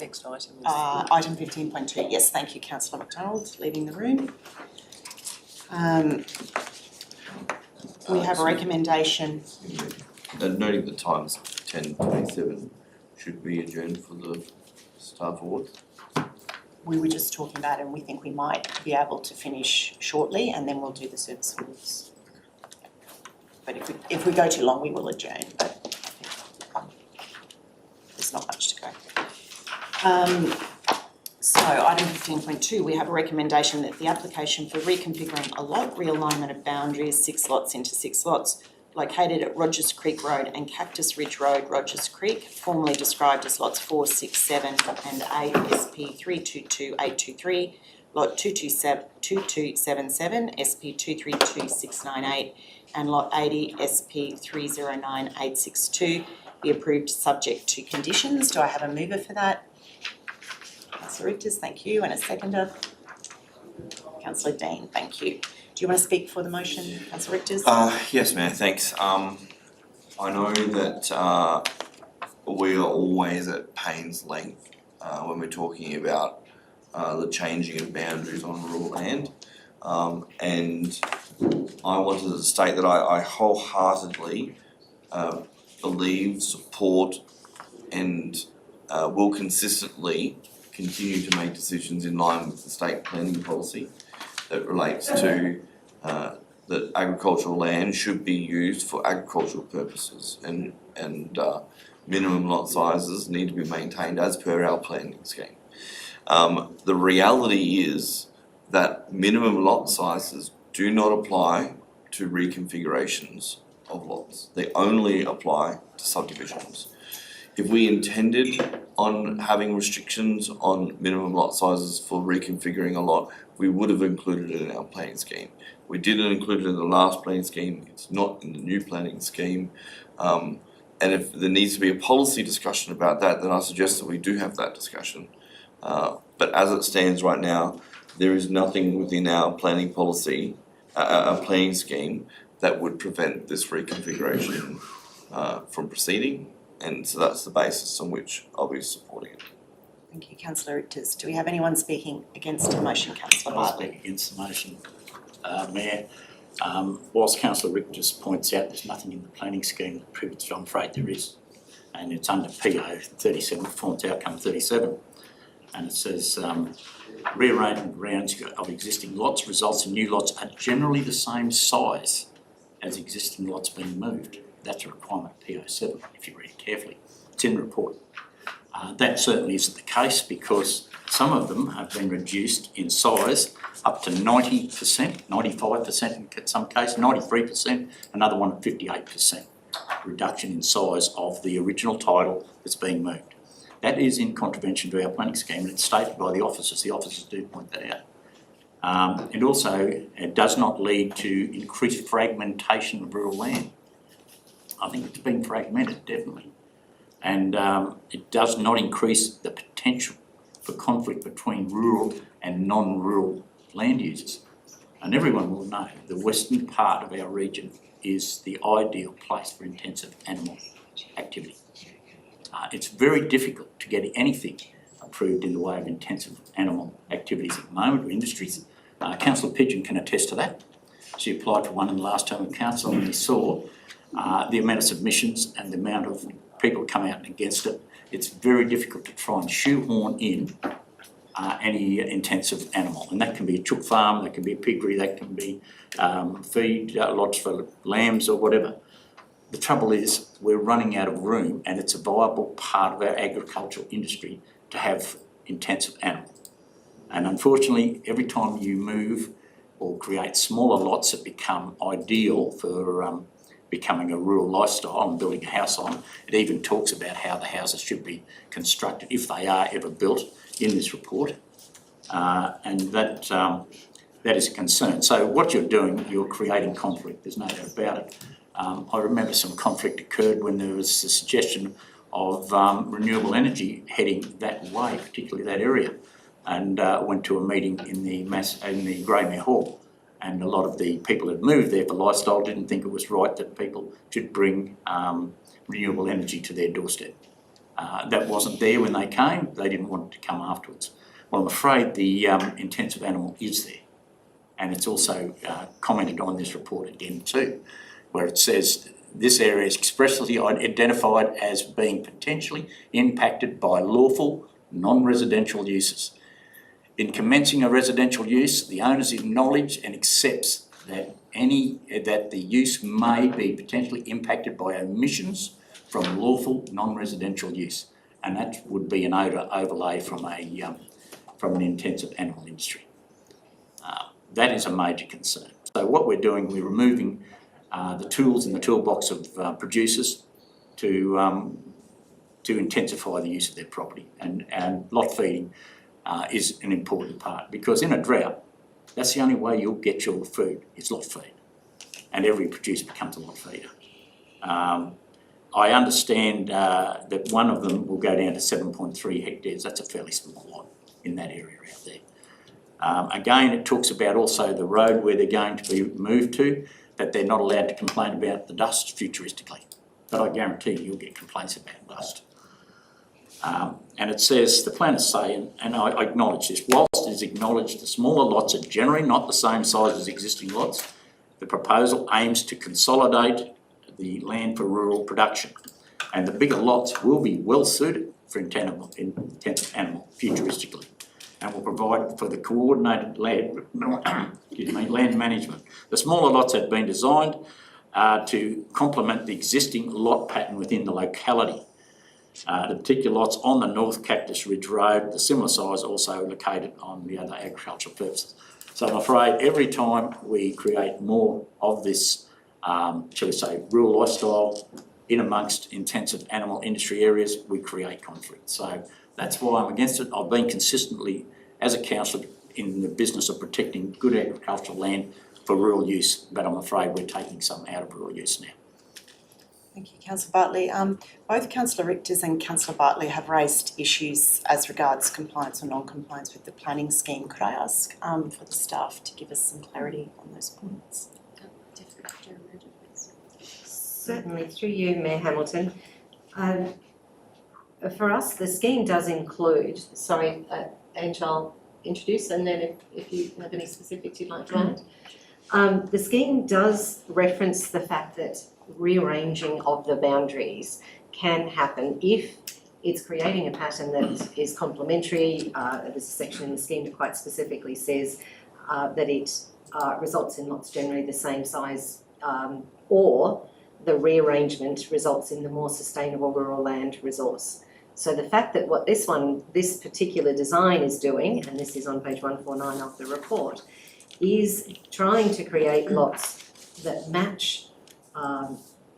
next item is? Item 15.2, yes, thank you, councillor McDonald, leaving the room. We have a recommendation. Noting the time's 10:27, should we adjourn for the staff awards? We were just talking about, and we think we might be able to finish shortly, and then we'll do the service awards. But if we go too long, we will adjourn, but there's not much to go. So item 15.2, we have a recommendation that the application for reconfiguring a lot realignment of boundaries, 6 lots into 6 lots, located at Rogers Creek Road and Cactus Ridge Road, Rogers Creek, formerly described as lots 4, 6, 7 and 8, SP 322823, lot 2277, SP 232698, and lot 80, SP 309862, be approved subject to conditions. Do I have a mover for that? Councillor Richters, thank you, and a seconder. Councillor Dean, thank you. Do you want to speak for the motion, Councillor Richters? Yes, Mayor, thanks. I know that we are always at pains length when we're talking about the changing of boundaries on rural land. And I wanted to state that I wholeheartedly believe, support and will consistently continue to make decisions in line with the state planning policy that relates to that agricultural land should be used for agricultural purposes, and minimum lot sizes need to be maintained as per our planning scheme. The reality is that minimum lot sizes do not apply to reconfigurations of lots. They only apply to subdivisions. If we intended on having restrictions on minimum lot sizes for reconfiguring a lot, we would have included it in our planning scheme. We didn't include it in the last planning scheme, it's not in the new planning scheme. And if there needs to be a policy discussion about that, then I suggest that we do have that discussion. But as it stands right now, there is nothing within our planning policy, our planning scheme, that would prevent this reconfiguration from proceeding. And so that's the basis on which I'll be supporting it. Thank you, Councillor Richters. Do we have anyone speaking against the motion, Councillor I'll Bartlett? speak against the motion, Mayor. Whilst Councillor Richters points out there's nothing in the planning scheme that prohibits it, I'm afraid there is. And it's under PO 37, Performance Outcome 37. And it says, rearrangement rounds of existing lots results in new lots are generally the same size as existing lots being moved. That's a requirement of PO 7, if you read it carefully. It's in the report. That certainly isn't the case, because some of them have been reduced in size up to 90%, 95% in some cases, 93%, another one at 58% reduction in size of the original title that's being moved. That is in contravention to our planning scheme, and it's stated by the officers. The officers do point that out. And also, it does not lead to increased fragmentation of rural land. I think it's been fragmented, definitely. And it does not increase the potential for conflict between rural and non-rural land users. And everyone will know the western part of our region is the ideal place for intensive animal activity. It's very difficult to get anything approved in the way of intensive animal activities at the moment, or industries. Councillor Pigeon can attest to that. She applied for one in the last term of council, and we saw the amount of submissions and the amount of people come out against it. It's very difficult to try and shoehorn in any intensive animal, and that can be a chook farm, that can be a piggery, that can be feed lots for lambs or whatever. The trouble is we're running out of room, and it's a viable part of our agricultural industry to have intensive animal. And unfortunately, every time you move or create smaller lots that become ideal for becoming a rural lifestyle and building a house on, it even talks about how the houses should be constructed, if they are ever built, in this report. And that is a concern. So what you're doing, you're creating conflict, there's no doubt about it. I remember some conflict occurred when there was the suggestion of renewable energy heading that way, particularly that area, and went to a meeting in the Greymere Hall. And a lot of the people that moved there for lifestyle didn't think it was right that people should bring renewable energy to their doorstep. that wasn't there when they came, they didn't want it to come afterwards. Well, I'm afraid the intensive animal is there. And it's also commented on this report again too, where it says this area is expressly identified as being potentially impacted by lawful non-residential uses. In commencing a residential use, the owners acknowledge and accepts that the use may be potentially impacted by omissions from lawful non-residential use, and that would be an odour overlay from an intensive animal industry. That is a major concern. So what we're doing, we're removing the tools in the toolbox of producers to intensify the use of their property, and lot feeding is an important part, because in a drought, that's the only way you'll get your food, is lot feed, and every producer becomes a lot feeder. I understand that one of them will go down to 7.3 hectares. That's a fairly small lot in that area out there. Again, it talks about also the road where they're going to be moved to, that they're not allowed to complain about the dust futuristically. But I guarantee you'll get complaints about dust. And it says, the planners say, and I acknowledge this, whilst it is acknowledged the smaller lots are generally not the same size as existing lots, the proposal aims to consolidate the land for rural production, and the bigger lots will be well suited for intensive animal futuristically, and will provide for the coordinated land management. The smaller lots have been designed to complement the existing lot pattern within the locality. The particular lots on the North Cactus Ridge Road, the similar size, also located on the other agricultural purposes. So I'm afraid every time we create more of this, shall we say, rural lifestyle in amongst intensive animal industry areas, we create conflict. So that's why I'm against it. I've been consistently, as a councillor, in the business of protecting good agricultural land for rural use, but I'm afraid we're taking some out of rural use now. Thank you, Councillor Bartley. Both Councillor Richters and Councillor Bartley have raised issues as regards compliance or non-compliance with the planning scheme. Could I ask for the staff to give us some clarity on those points? Certainly, through you, Mayor Hamilton. For us, the scheme does include, Ange, I'll introduce, and then if you have any specifics you'd like to add. The scheme does reference the fact that rearranging of the boundaries can happen if it's creating a pattern that is complementary. There's a section in the scheme that quite specifically says that it results in lots generally the same size, or the rearrangement results in the more sustainable rural land resource. So the fact that what this particular design is doing, and this is on page 149 of the report, is trying to create lots that match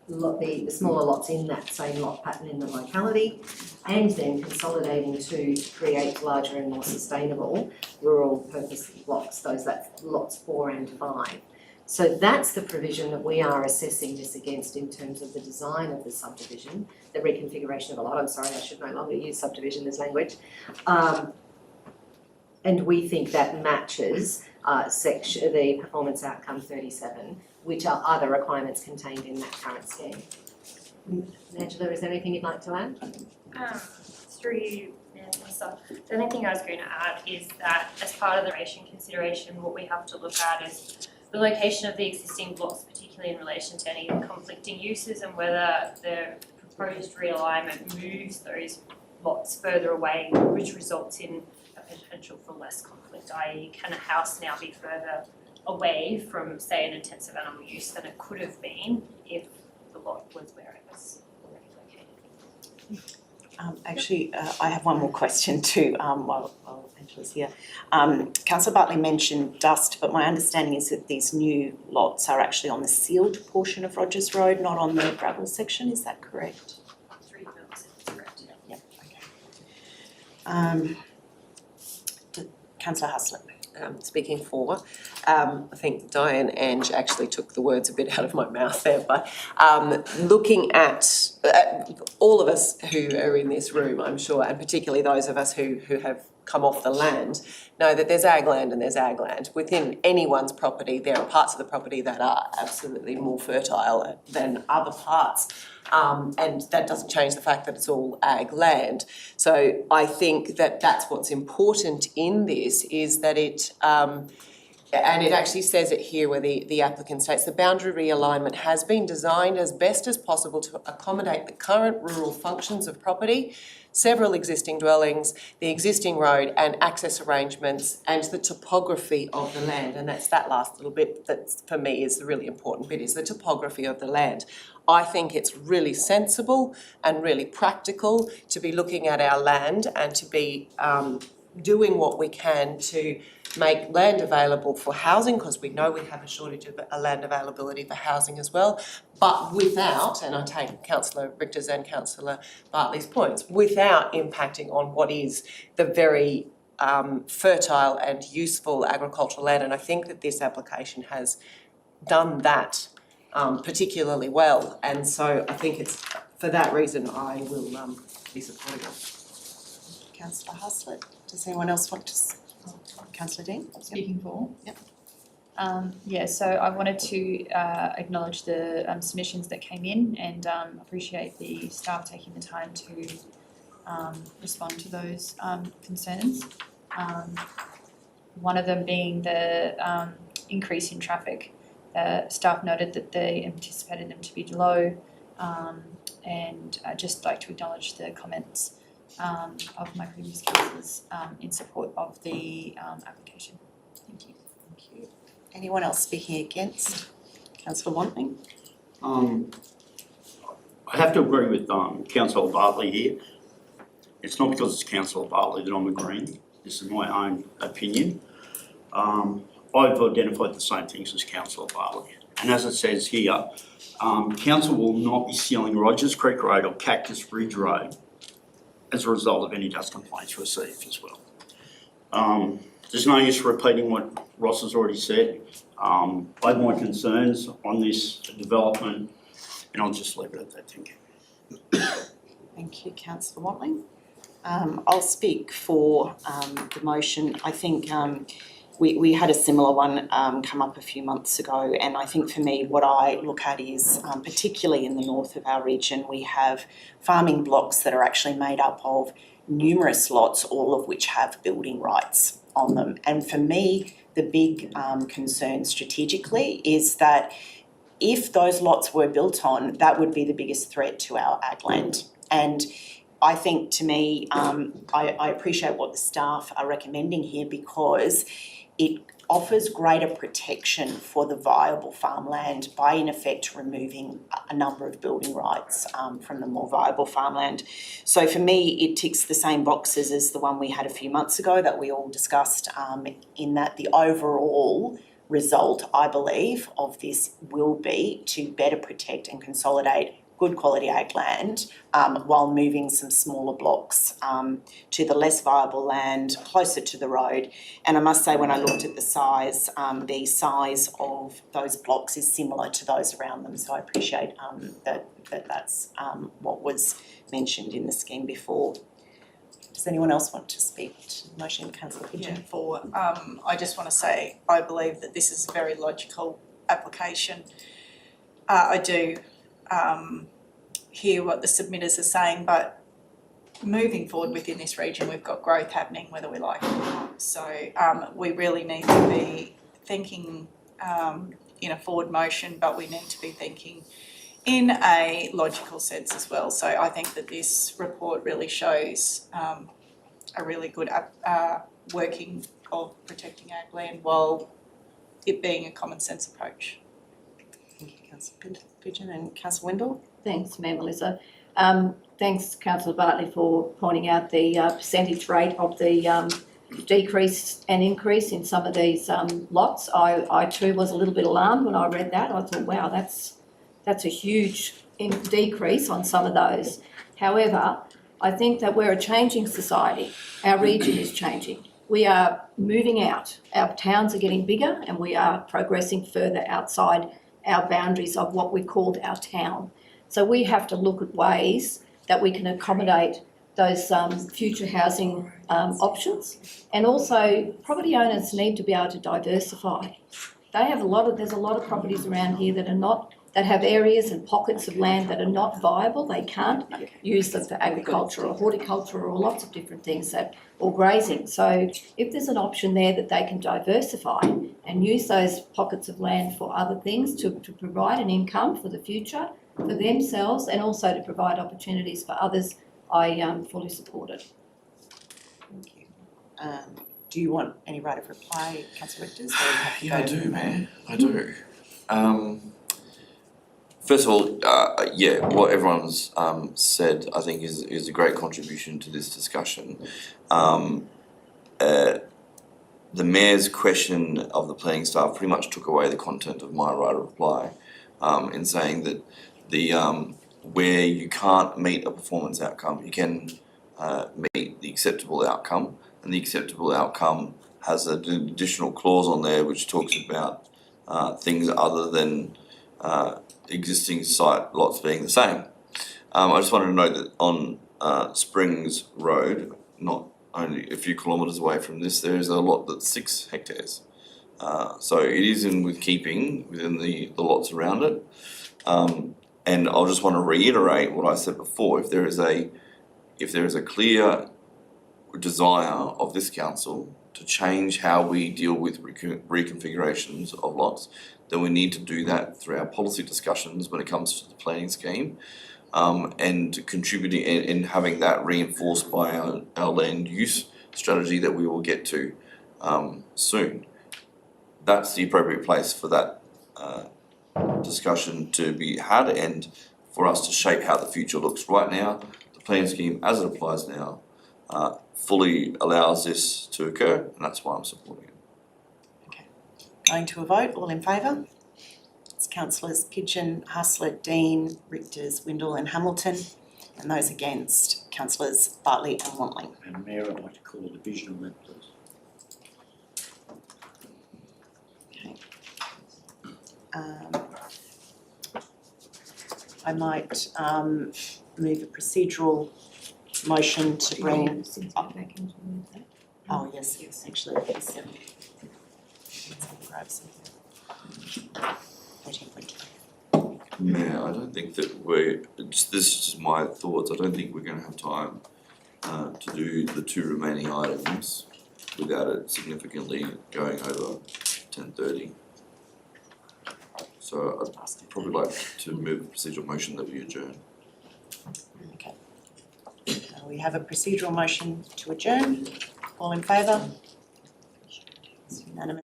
the smaller lots in that same lot pattern in the locality, and then consolidating to create larger and more sustainable rural purpose lots, that's lots 4 and 5. So that's the provision that we are assessing this against in terms of the design of the subdivision, the reconfiguration of a lot. I'm sorry, I should no longer use subdivision as language. And we think that matches the performance outcome 37, which are other requirements contained in that current scheme. Angela, is there anything you'd like to add? Through you, Minister. The only thing I was going to add is that as part of the duration consideration, what we have to look at is the location of the existing blocks, particularly in relation to any conflicting uses, and whether the proposed realignment moves those lots further away, which results in a potential for less conflict, i.e. can a house now be further away from, say, an intensive animal use than it could have been if the lot was where it was already located. Actually, I have one more question too, while Angela's here. Councillor Bartley mentioned dust, but my understanding is that these new lots are actually on the sealed portion of Rogers Road, not on the gravel section. Is that correct? 3 buildings, correct. Yep, okay. Councillor Haslett. Speaking for, I think Diane Ange actually took the words a bit out of my mouth there, but looking at all of us who are in this room, I'm sure, and particularly those of us who have come off the land, know that there's ag land and there's ag land. Within anyone's property, there are parts of the property that are absolutely more fertile than other parts. And that doesn't change the fact that it's all ag land. So I think that that's what's important in this, is that it, and it actually says it here where the applicant states the boundary realignment has been designed as best as possible to accommodate the current rural functions of property, several existing dwellings, the existing road and access arrangements and the topography of the land. And that's that last little bit that for me is the really important bit, is the topography of the land. I think it's really sensible and really practical to be looking at our land and to be doing what we can to make land available for housing, because we know we have a shortage of land availability for housing as well, but without, and I take Councillor Richter's and Councillor Bartley's points, without impacting on what is the very fertile and useful agricultural land. And I think that this application has done that particularly well. And so I think it's, for that reason, I will be supporting it. Councillor Haslett, does anyone else want to? Councillor Dean? Speaking for? Yep. Yeah, so I wanted to acknowledge the submissions that came in and appreciate the staff taking the time to respond to those concerns. One of them being the increase in traffic. Staff noted that they anticipated them to be low, and I'd just like to acknowledge the comments of my previous councillors in support of the application. Thank you. Thank you. Anyone else speaking against? Councillor Watling? I have to agree with Councillor Bartley here. It's not because it's Councillor Bartley that I'm agreeing. This is my own opinion. I've identified the same things as Councillor Bartley. And as it says here, council will not be sealing Rogers Creek Road or Cactus Ridge Road as a result of any dust complaints received as well. There's no use repeating what Ross has already said. I have my concerns on this development, and I'll just leave it at that. Thank you. Thank you, Councillor Watling. I'll speak for the motion. I think we had a similar one come up a few months ago, and I think for me what I look at is, particularly in the north of our region, we have farming blocks that are actually made up of numerous lots, all of which have building rights on them. And for me, the big concern strategically is that if those lots were built on, that would be the biggest threat to our ag land. And I think, to me, I appreciate what the staff are recommending here, because it offers greater protection for the viable farmland by, in effect, removing a number of building rights from the more viable farmland. So for me, it ticks the same boxes as the one we had a few months ago that we all discussed, in that the overall result, I believe, of this will be to better protect and consolidate good quality ag land while moving some smaller blocks to the less viable land closer to the road. And I must say, when I looked at the size of those blocks is similar to those around them. So I appreciate that's what was mentioned in the scheme before. Does anyone else want to speak to the motion? Councillor Pigeon? I just want to say I believe that this is a very logical application. I do hear what the submitters are saying, but moving forward within this region, we've got growth happening whether we like it or not. So we really need to be thinking in a forward motion, but we need to be thinking in a logical sense as well. So I think that this report really shows a really good working of protecting ag land while it being a common sense approach. Thank you, Councillor Pigeon. And Councillor Wendell? Thanks, Mayor Melissa. Thanks, Councillor Bartley, for pointing out the percentage rate of the decrease and increase in some of these lots. I too was a little bit alarmed when I read that. I thought, wow, that's a huge decrease on some of those. However, I think that we're a changing society. Our region is changing. We are moving out. Our towns are getting bigger, and we are progressing further outside our boundaries of what we called our town. So we have to look at ways that we can accommodate those future housing options. And also, property owners need to be able to diversify. There's a lot of properties around here that that have areas and pockets of land that are not viable. They can't use them for agriculture or horticulture or lots of different things or grazing. So if there's an option there that they can diversify and use those pockets of land for other things to provide an income for the future for themselves and also to provide opportunities for others, I fully support it. Thank you. Do you want any right of reply, councillor Richters? Or you have to Yeah, I go do, through man. I do. First of all, what everyone's said, I think, is a great contribution to this discussion. The Mayor's question of the planning staff pretty much took away the content of my right of reply, in saying that where you can't meet a performance outcome, you can meet the acceptable outcome, and the acceptable outcome has an additional clause on there which talks about things other than existing site lots being the same. I just wanted to note that on Springs Road, not only a few kilometres away from this, there is a lot that's 6 hectares. So it is keeping within the lots around it. And I'll just want to reiterate what I said before. If there is a clear desire of this council to change how we deal with reconfigurations of lots, then we need to do that through our policy discussions when it comes to the planning scheme, and contributing and having that reinforced by our land use strategy that we will get to soon. That's the appropriate place for that discussion to be had and for us to shape how the future looks. Right now, the planning scheme as it applies now fully allows this to occur, and that's why I'm supporting it. Going to a vote, all in favour? It's councillors Pigeon, Hustler, Dean, Richters, Windle and Hamilton, and those against, councillors Bartley and Wantling. And Mayor, I'd like to call a division on that, please. I might move a procedural motion to bring. Oh yes, actually, yes. Yeah, I don't think that this is just my thoughts, I don't think we're going to have time to do the 2 remaining items without it significantly going over 10:30. So I'd probably like to move a procedural motion that we adjourn. Okay. We have a procedural motion to adjourn. All in favour? It's unanimous.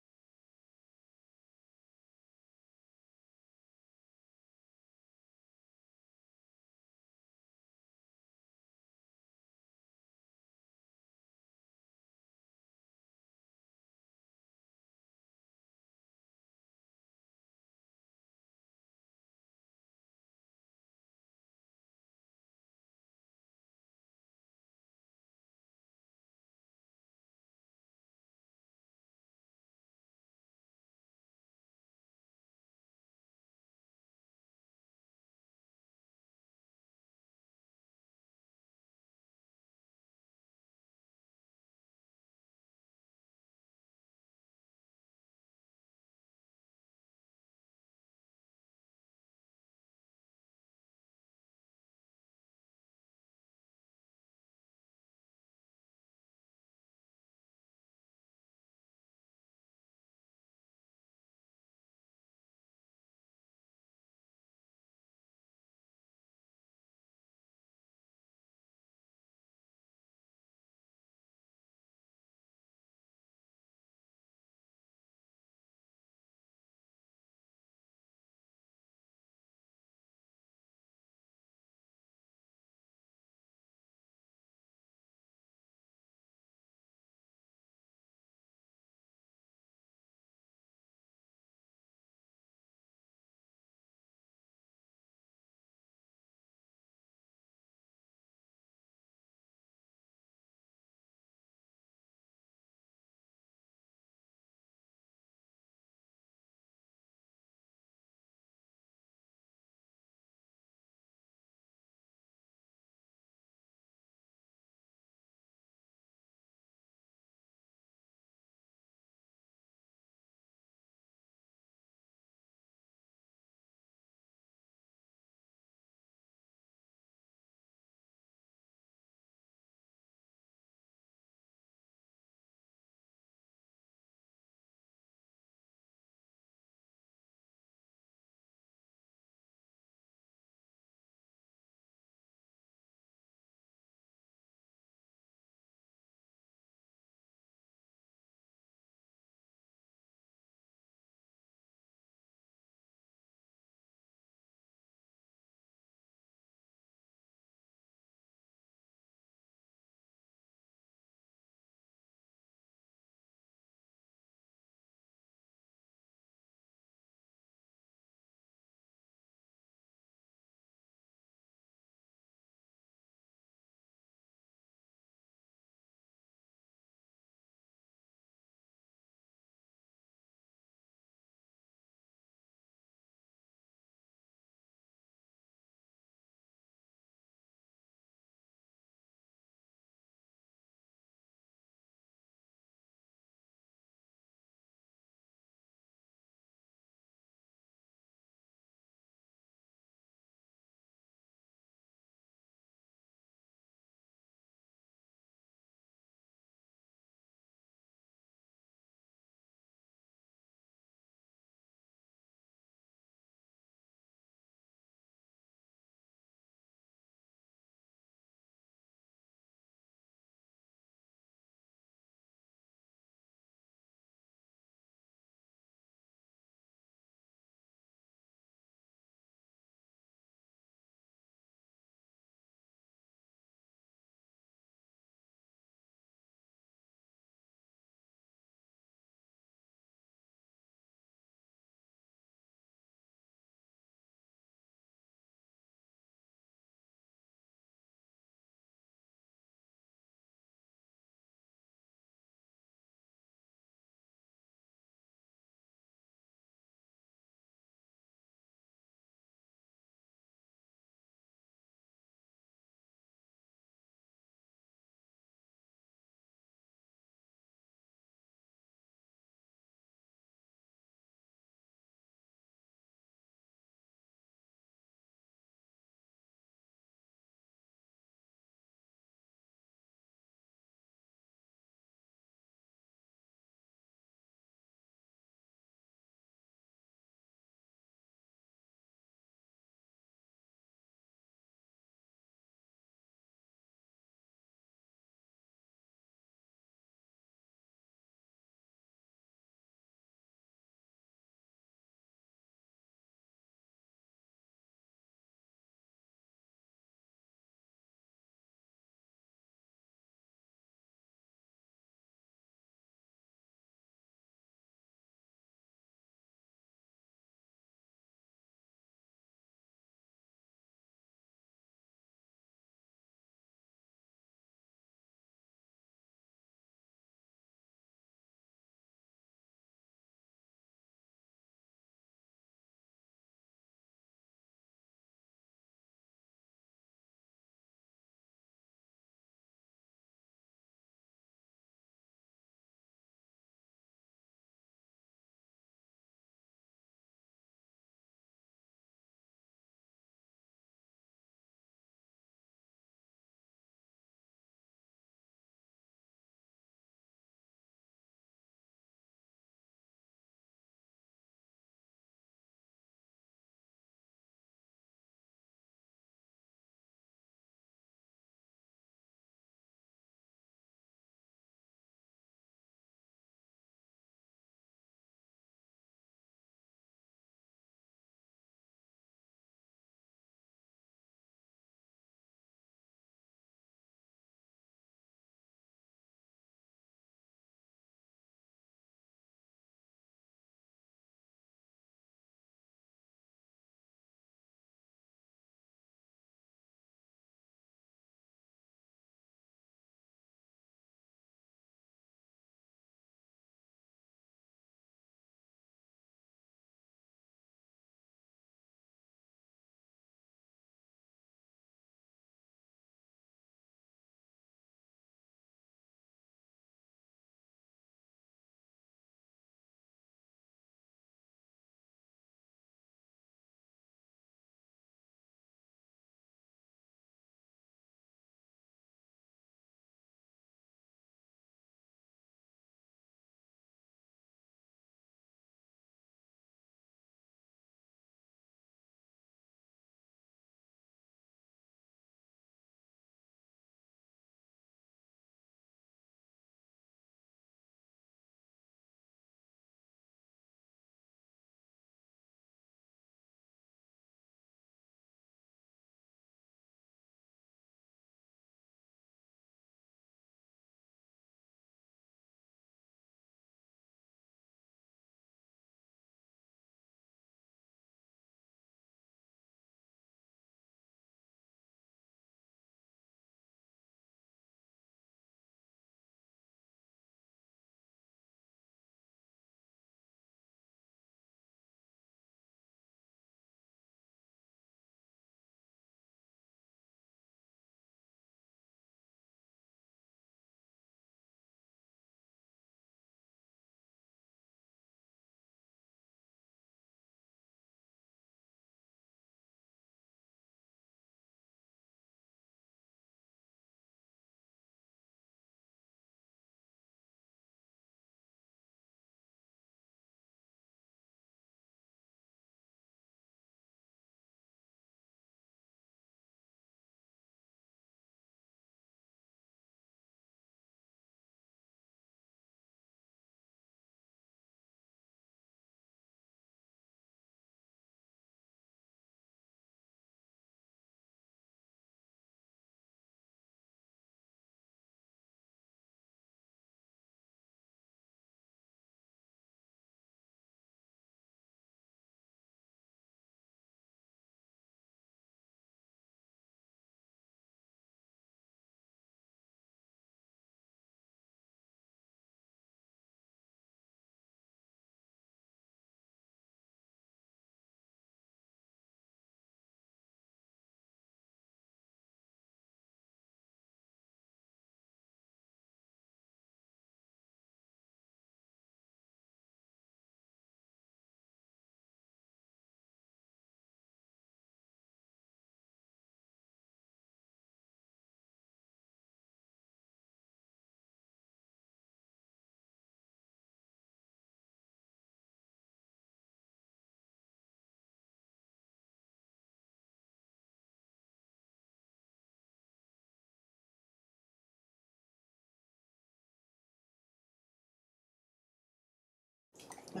I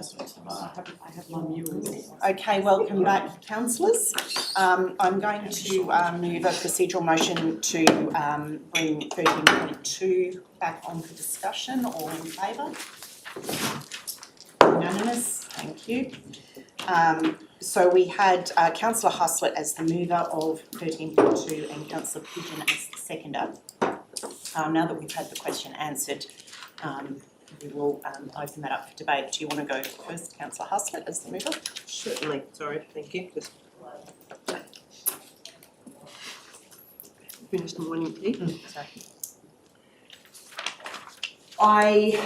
have my viewers. Okay, welcome back, councillors. I'm going to move a procedural motion to bring 13.2 back on for discussion. All in favour? Unanimous, thank you. So we had councillor Huslett as the mover of 13.2 and councillor Pigeon as the seconder. Now that we've had the question answered, we will open that up for debate. Do you want to go first, councillor Huslett, as the mover? Certainly, sorry, thank you. Just finish the morning tea. Sorry.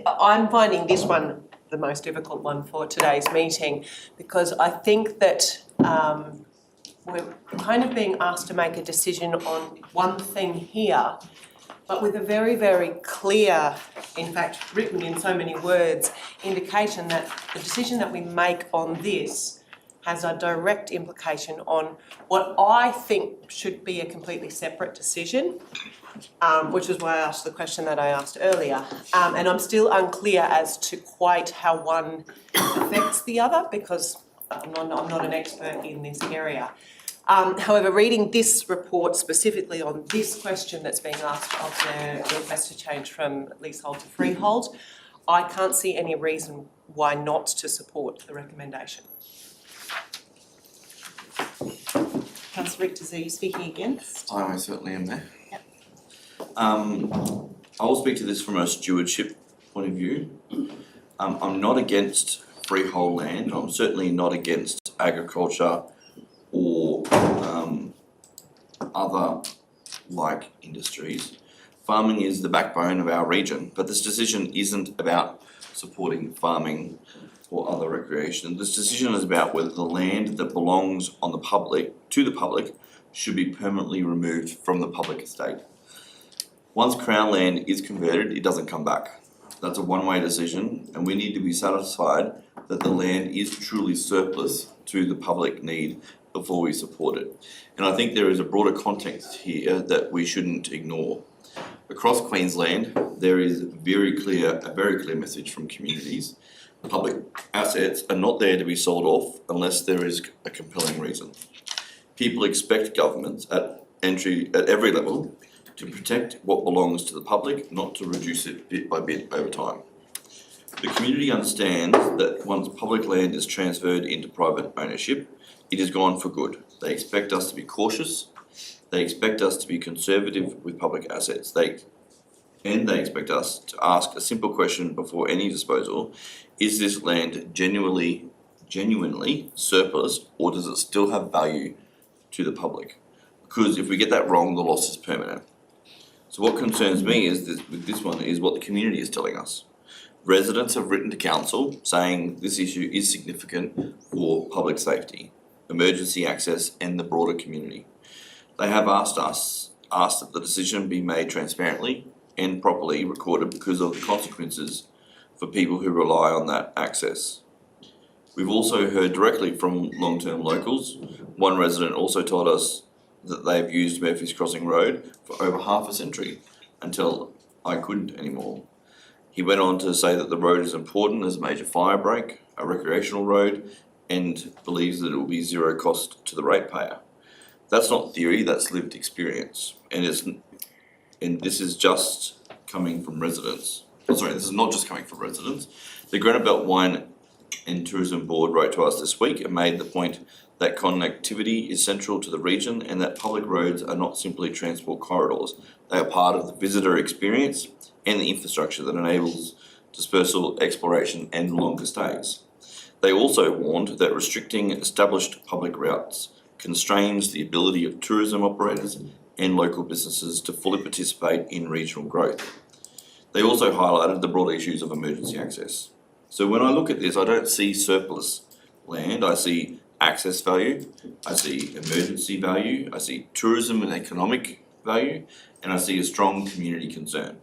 I'm finding this one the most difficult one for today's meeting because I think that we're kind of being asked to make a decision on one thing here, but with a very, very clear, in fact written in so many words, indication that the decision that we make on this has a direct implication on what I think should be a completely separate decision, which is why I asked the question that I asked earlier. And I'm still unclear as to quite how one affects the other because I'm not an expert in this area. However, reading this report specifically on this question that's being asked of the request to change from leasehold to freehold, I can't see any reason why not to support the recommendation. Councillor Richters, are you speaking against? I certainly am there. Yep. I will speak to this from a stewardship point of view. I'm not against freehold land. I'm certainly not against agriculture or other like industries. Farming is the backbone of our region, but this decision isn't about supporting farming or other recreation. This decision is about whether the land that belongs to the public should be permanently removed from the public estate. Once Crown land is converted, it doesn't come back. That's a one-way decision, and we need to be satisfied that the land is truly surplus to the public need before we support it. And I think there is a broader context here that we shouldn't ignore. Across Queensland, there is a very clear message from communities. Public assets are not there to be sold off unless there is a compelling reason. People expect governments at every level to protect what belongs to the public, not to reduce it bit by bit over time. The community understands that once public land is transferred into private ownership, it is gone for good. They expect us to be cautious. They expect us to be conservative with public assets. They expect us to ask a simple question before any disposal: is this land genuinely surplus, or does it still have value to the public? Because if we get that wrong, the loss is permanent. So what concerns me with this one is what the community is telling us. Residents have written to council saying this issue is significant for public safety, emergency access, and the broader community. They have asked that the decision be made transparently and properly recorded because of the consequences for people who rely on that access. We've also heard directly from long-term locals. One resident also told us that they've used Murphy's Crossing Road for over half a century until I couldn't anymore. He went on to say that the road is important as a major fire break, a recreational road, and believes that it will be zero cost to the ratepayer. That's not theory, that's lived experience. And this is just coming from residents. This is not just coming from residents. The Granite Belt Wine and Tourism Board wrote to us this week and made the point that connectivity is central to the region and that public roads are not simply transport corridors. They are part of the visitor experience and the infrastructure that enables dispersal, exploration, and longer stays. They also warned that restricting established public routes constrains the ability of tourism operators and local businesses to fully participate in regional growth. They also highlighted the broader issues of emergency access. So when I look at this, I don't see surplus land, I see access value, I see emergency value, I see tourism and economic value, and I see a strong community concern.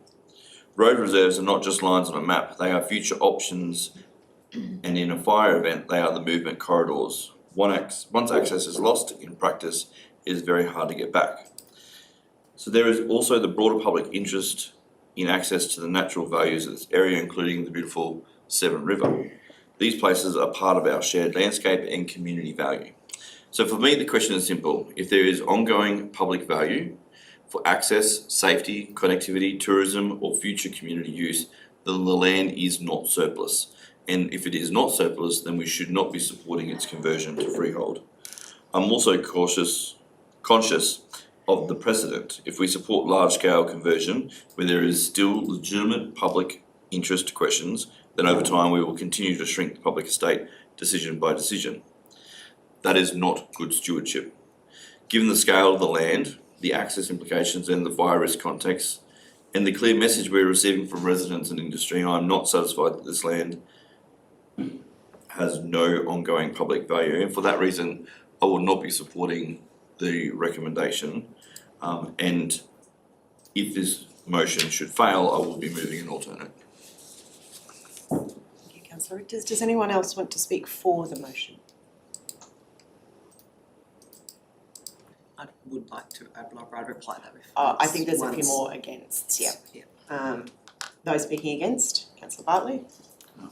Road reserves are not just lines on a map, they are future options, and in a fire event, they are the movement corridors. Once access is lost, in practice, it is very hard to get back. So there is also the broader public interest in access to the natural values of this area, including the beautiful Severn River. These places are part of our shared landscape and community value. So for me, the question is simple. If there is ongoing public value for access, safety, connectivity, tourism, or future community use, then the land is not surplus. And if it is not surplus, then we should not be supporting its conversion to freehold. I'm also conscious of the precedent. If we support large-scale conversion where there is still legitimate public interest questions, then over time we will continue to shrink the public estate decision by decision. That is not good stewardship. Given the scale of the land, the access implications and the fire risk context, and the clear message we're receiving from residents and industry, I'm not satisfied that this land has no ongoing public value, and for that reason I will not be supporting the recommendation, and if this motion should fail, I will be moving an alternate. Thank you, Councillor Richters. Does anyone else want to speak for the motion? I would like to, I'd reply that if. I think there's a few once. more against, yeah. Those speaking against, Councillor Bartley.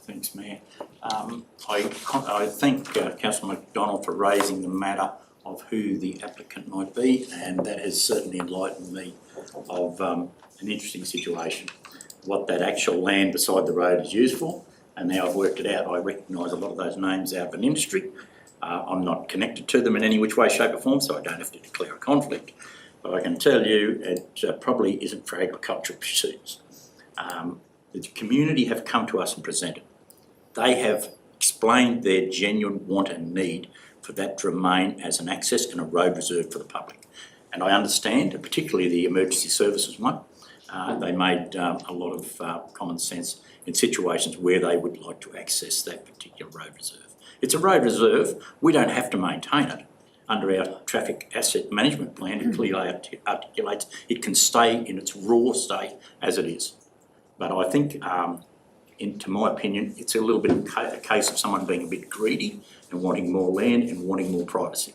Thanks, Mayor. I thank Councillor McDonald for raising the matter of who the applicant might be, and that has certainly enlightened me of an interesting situation, what that actual land beside the road is used for, and now I've worked it out. I recognise a lot of those names out of an industry. I'm not connected to them in any which way, shape or form, so I don't have to declare a conflict, but I can tell you it probably isn't for agricultural pursuits. The community have come to us and presented. They have explained their genuine want and need for that to remain as an access and a road reserved for the public. And I understand, particularly the emergency services one, they made a lot of common sense in situations where they would like to access that particular road reserve. It's a road reserve, we don't have to maintain it. Under our traffic asset management plan, it clearly articulates it can stay in its raw state as it is. But I think, to my opinion, it's a little bit a case of someone being a bit greedy and wanting more land and wanting more privacy.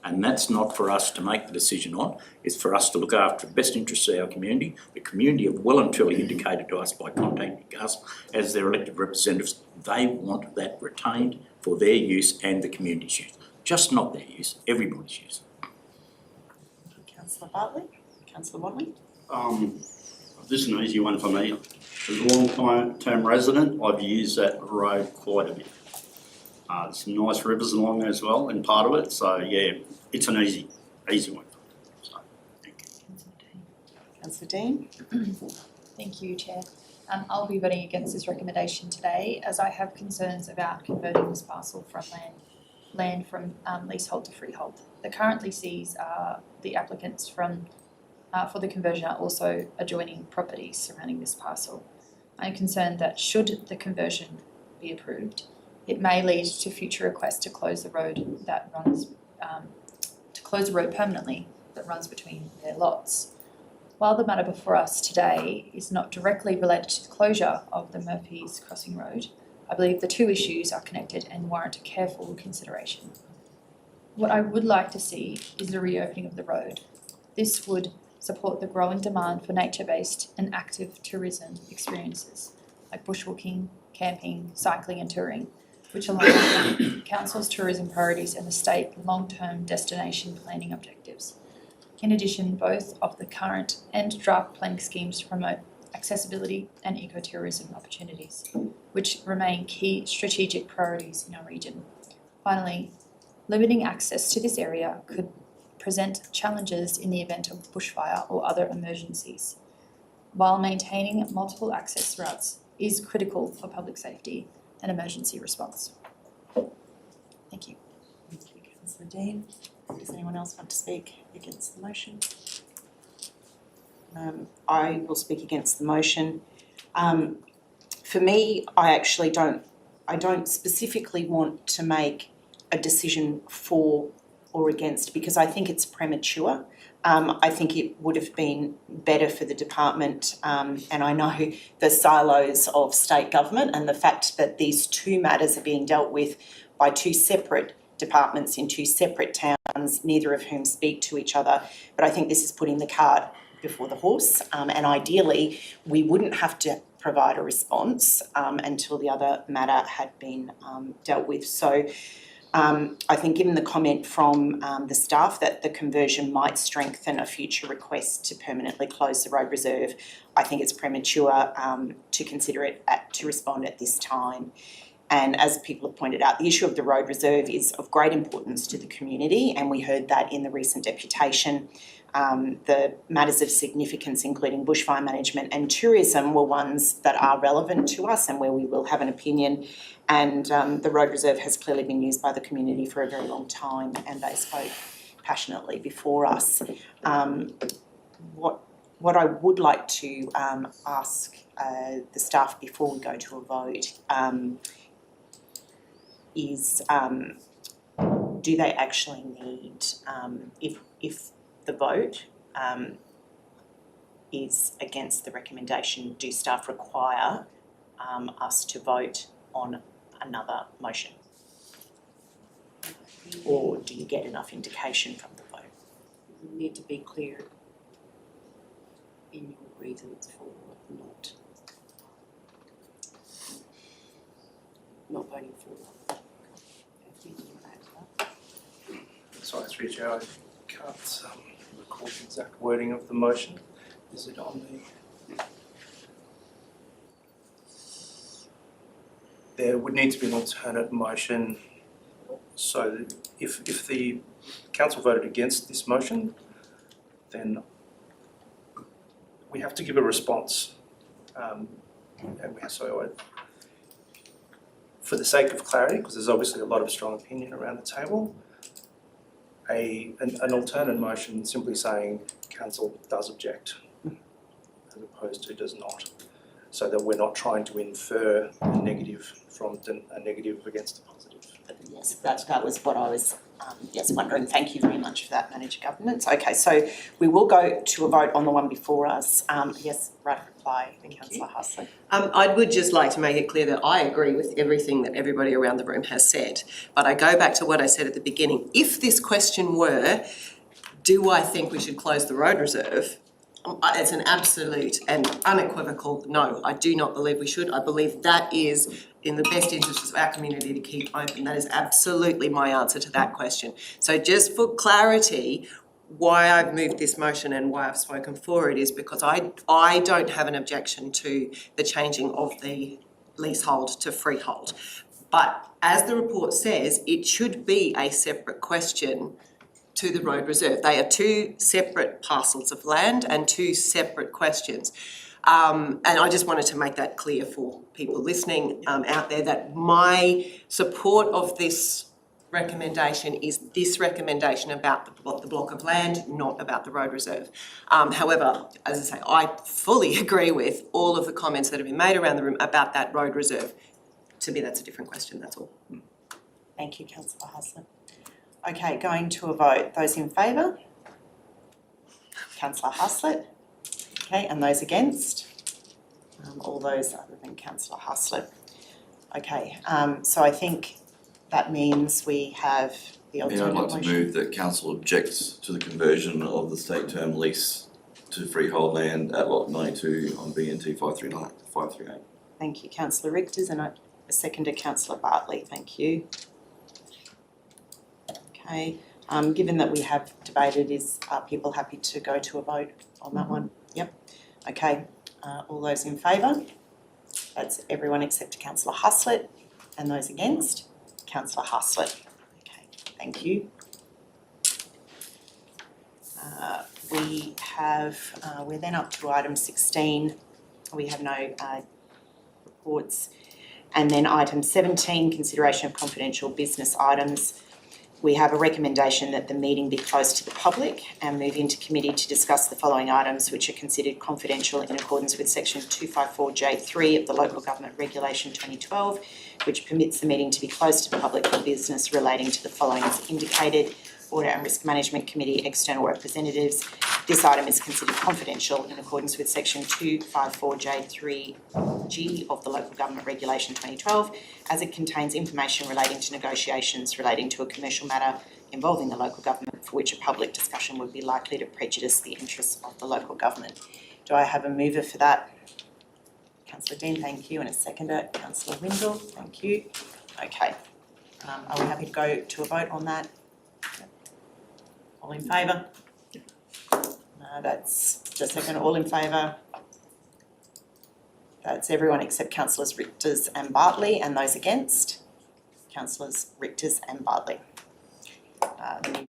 And that's not for us to make the decision on. It's for us to look after the best interests of our community. The community have well and truly indicated to us by contacting us as their elected representatives, they want that retained for their use and the community's use. Just not their use, everybody's use. Councillor Bartley, Councillor Watley. This is an easy one for me. As a long-term resident, I've used that road quite a bit. There's some nice rivers along there as well, and part of it, so yeah, it's an easy one. So, thank you. Councillor Dean. Thank you, Chair. I'll be voting against this recommendation today as I have concerns about converting this parcel from land from leasehold to freehold. The current lessees are the applicants for the conversion are also adjoining properties surrounding this parcel. I'm concerned that should the conversion be approved, it may lead to future requests to close the road that runs, permanently that runs between their lots. While the matter before us today is not directly related to the closure of the Murphy's Crossing Road, I believe the two issues are connected and warrant careful consideration. What I would like to see is the reopening of the road. This would support the growing demand for nature-based and active tourism experiences like bushwalking, camping, cycling and touring, which align with Council's tourism priorities and the state long-term destination planning objectives. In addition, both of the current and draft planning schemes promote accessibility and ecotourism opportunities, which remain key strategic priorities in our region. Finally, limiting access to this area could present challenges in the event of bushfire or other emergencies, while maintaining multiple access routes is critical for public safety and emergency response. Thank you. Thank you, Councillor Dean. Does anyone else want to speak against the motion? I will speak against the motion. For me, I actually don't specifically want to make a decision for or against because I think it's premature. I think it would have been better for the department, and I know the silos of state government and the fact that these two matters are being dealt with by two separate departments in two separate towns, neither of whom speak to each other. But I think this is putting the cart before the horse, and ideally we wouldn't have to provide a response until the other matter had been dealt with. So I think given the comment from the staff that the conversion might strengthen a future request to permanently close the road reserve, I think it's premature to consider it to respond at this time. And as people have pointed out, the issue of the road reserve is of great importance to the community, and we heard that in the recent deputation. The matters of significance, including bushfire management and tourism, were ones that are relevant to us and where we will have an opinion. And the road reserve has clearly been used by the community for a very long time, and they spoke passionately before us. What I would like to ask the staff before we go to a vote is do they actually need, if the vote is against the recommendation, do staff require us to vote on another motion? Or do you get enough indication from the vote? You need to be clear in your reasons for not voting for it. Sorry, through you, I can't recall the exact wording of the motion. Is it on the... There would need to be an alternate motion. So if the council voted against this motion, then we have to give a response. For the sake of clarity, because there's obviously a lot of strong opinion around the table, an alternate motion simply saying council does object as opposed to does not, so that we're not trying to infer a negative from a negative against a positive. Yes, that was what I was wondering. Thank you very much for that, Manager Governance. Okay, so we will go to a vote on the one before us. Yes, right reply, Councillor Haslett. I would just like to make it clear that I agree with everything that everybody around the room has said. But I go back to what I said at the beginning. If this question were, do I think we should close the road reserve? It's an absolute and unequivocal no. I do not believe we should. I believe that is in the best interest of our community to keep open. That is absolutely my answer to that question. So just for clarity, why I've moved this motion and why I've spoken for it is because I don't have an objection to the changing of the leasehold to freehold. But as the report says, it should be a separate question to the road reserve. They are two separate parcels of land and two separate questions. And I just wanted to make that clear for people listening out there that my support of this recommendation is this recommendation about the block of land, not about the road reserve. However, as I say, I fully agree with all of the comments that have been made around the room about that road reserve. To me, that's a different question, that's all. Thank you, Councillor Haslett. Okay, going to a vote. Those in favour? Councillor Haslett. Okay, and those against? All those other than Councillor Haslett. Okay, so I think that means we have the alternate I'd like motion. to move that council objects to the conversion of the state term lease to freehold land at lot 92 on BNT 538. Thank you, Councillor Richters, and a seconder, Councillor Bartley. Thank you. Okay, given that we have debated, are people happy to go to a vote on that one? Yep. Okay, all those in favour? That's everyone except Councillor Haslett, and those against? Councillor Haslett. Okay, thank you. We're then up to item 16. We have no reports. And then item 17, consideration of confidential business items. We have a recommendation that the meeting be closed to the public and move into committee to discuss the following items which are considered confidential in accordance with section 254J3 of the Local Government Regulation 2012, which permits the meeting to be closed to the public for business relating to the following as indicated: Audit and Risk Management Committee external representatives. This item is considered confidential in accordance with section 254J3G of the Local Government Regulation 2012, as it contains information relating to negotiations relating to a commercial matter involving the local government for which a public discussion would be likely to prejudice the interests of the local government. Do I have a mover for that? Councillor Dean, thank you, and a seconder, Councillor Windle, thank you. Okay, are we happy to go to a vote on that? All in favour? No, that's just a second, all in favour? That's everyone except Councillors Richters and Bartley, and those against? Councillors Richters and Bartley. The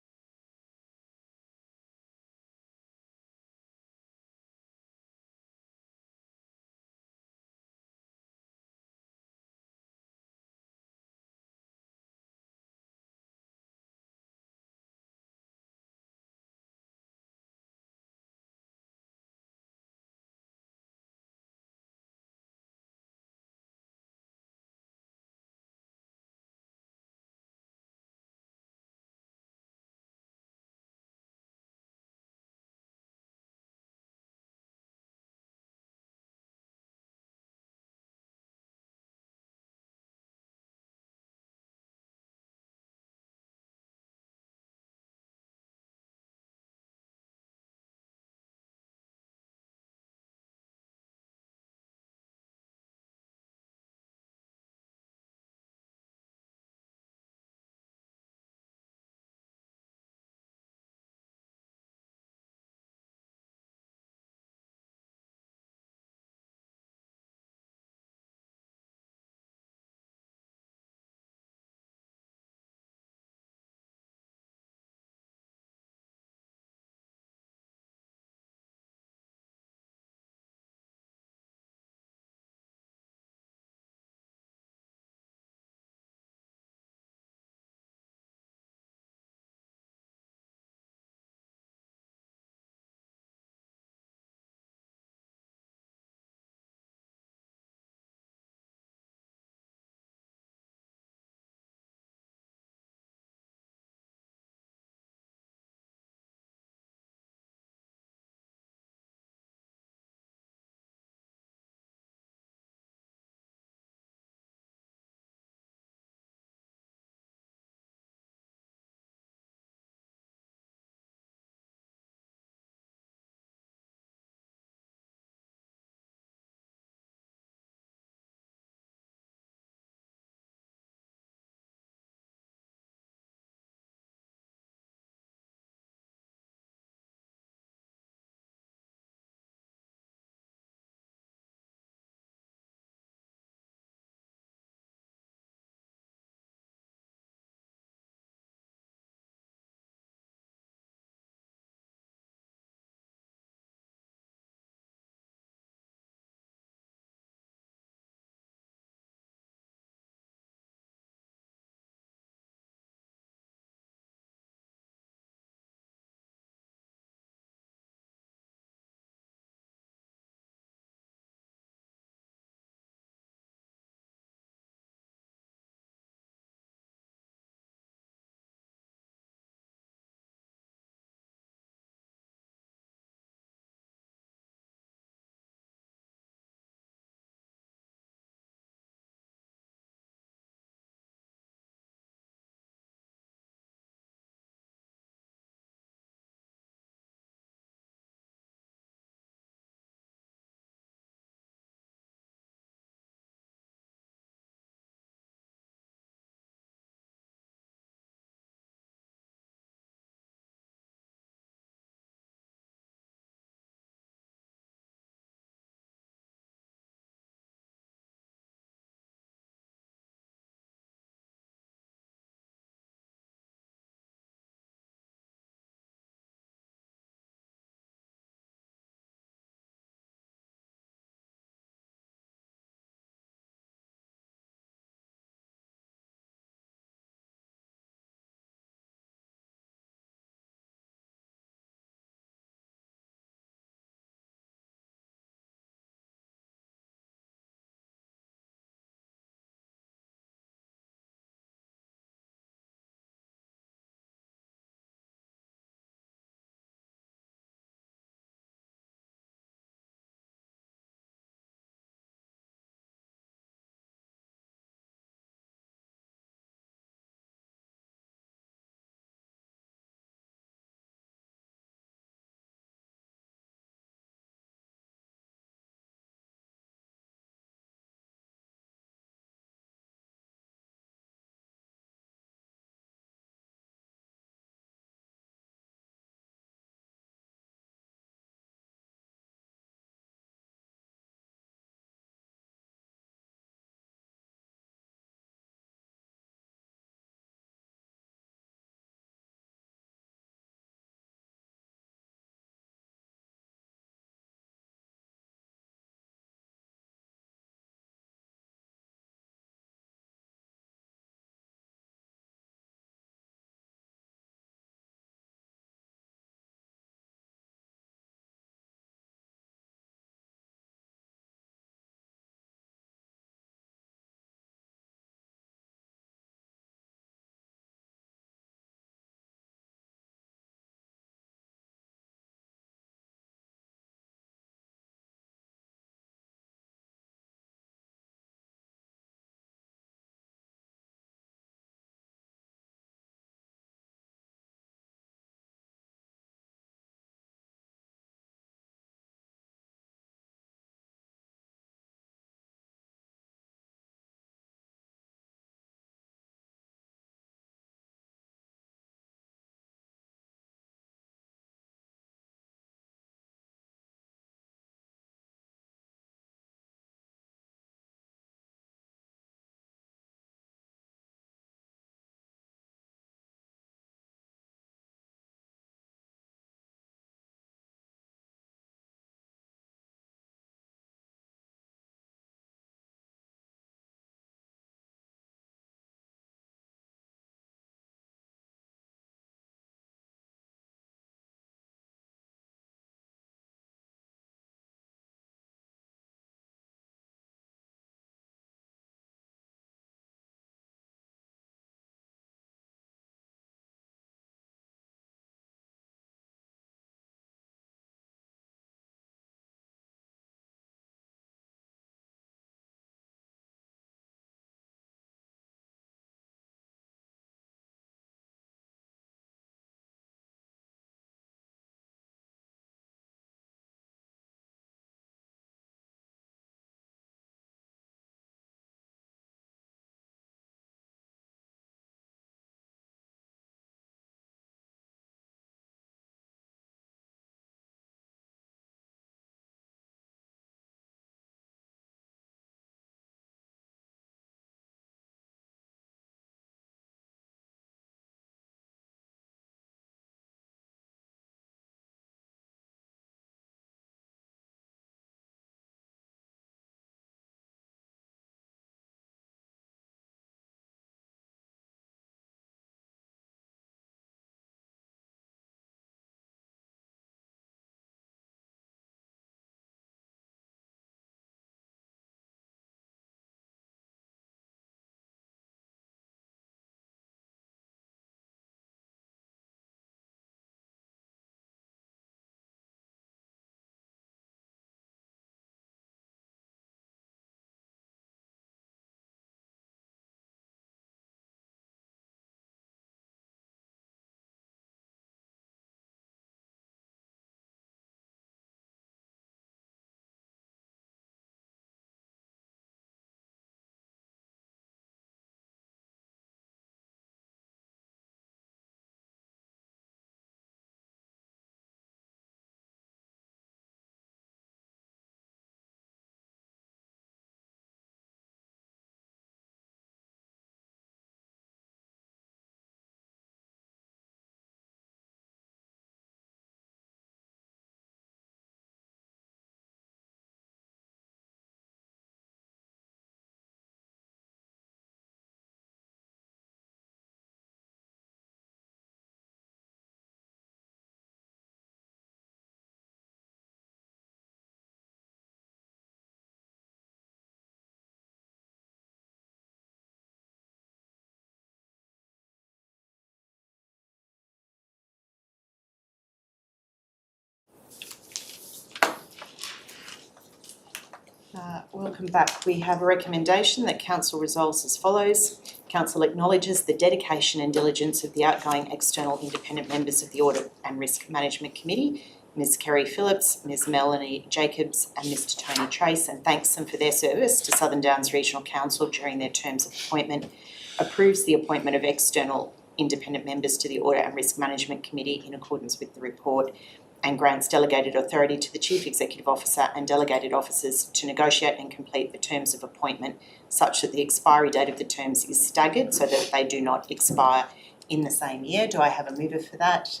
Welcome back. We have a recommendation that Council resolves as follows. Council acknowledges the dedication and diligence of the outgoing external independent members of the Audit and Risk Management Committee, Ms Kerry Phillips, Ms Melanie Jacobs and Mr Tony Trace, and thanks them for their service to Southern Downs Regional Council during their terms of appointment. Approves the appointment of external independent members to the Audit and Risk Management Committee in accordance with the report, and grants delegated authority to the Chief Executive Officer and delegated officers to negotiate and complete the terms of appointment such that the expiry date of the terms is staggered so that they do not expire in the same year. Do I have a mover for that?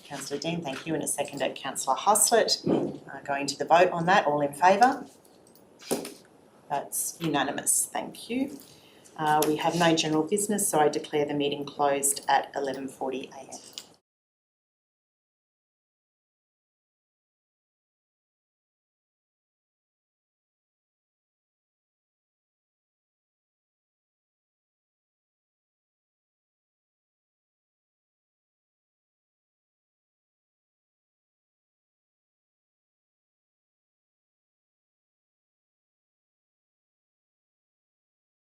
Councillor Dean, thank you, and a seconder, Councillor Huslett. Going to the vote on that, all in favour? That's unanimous, thank you. We have no general business, so I declare the meeting closed at 11:40 a.m.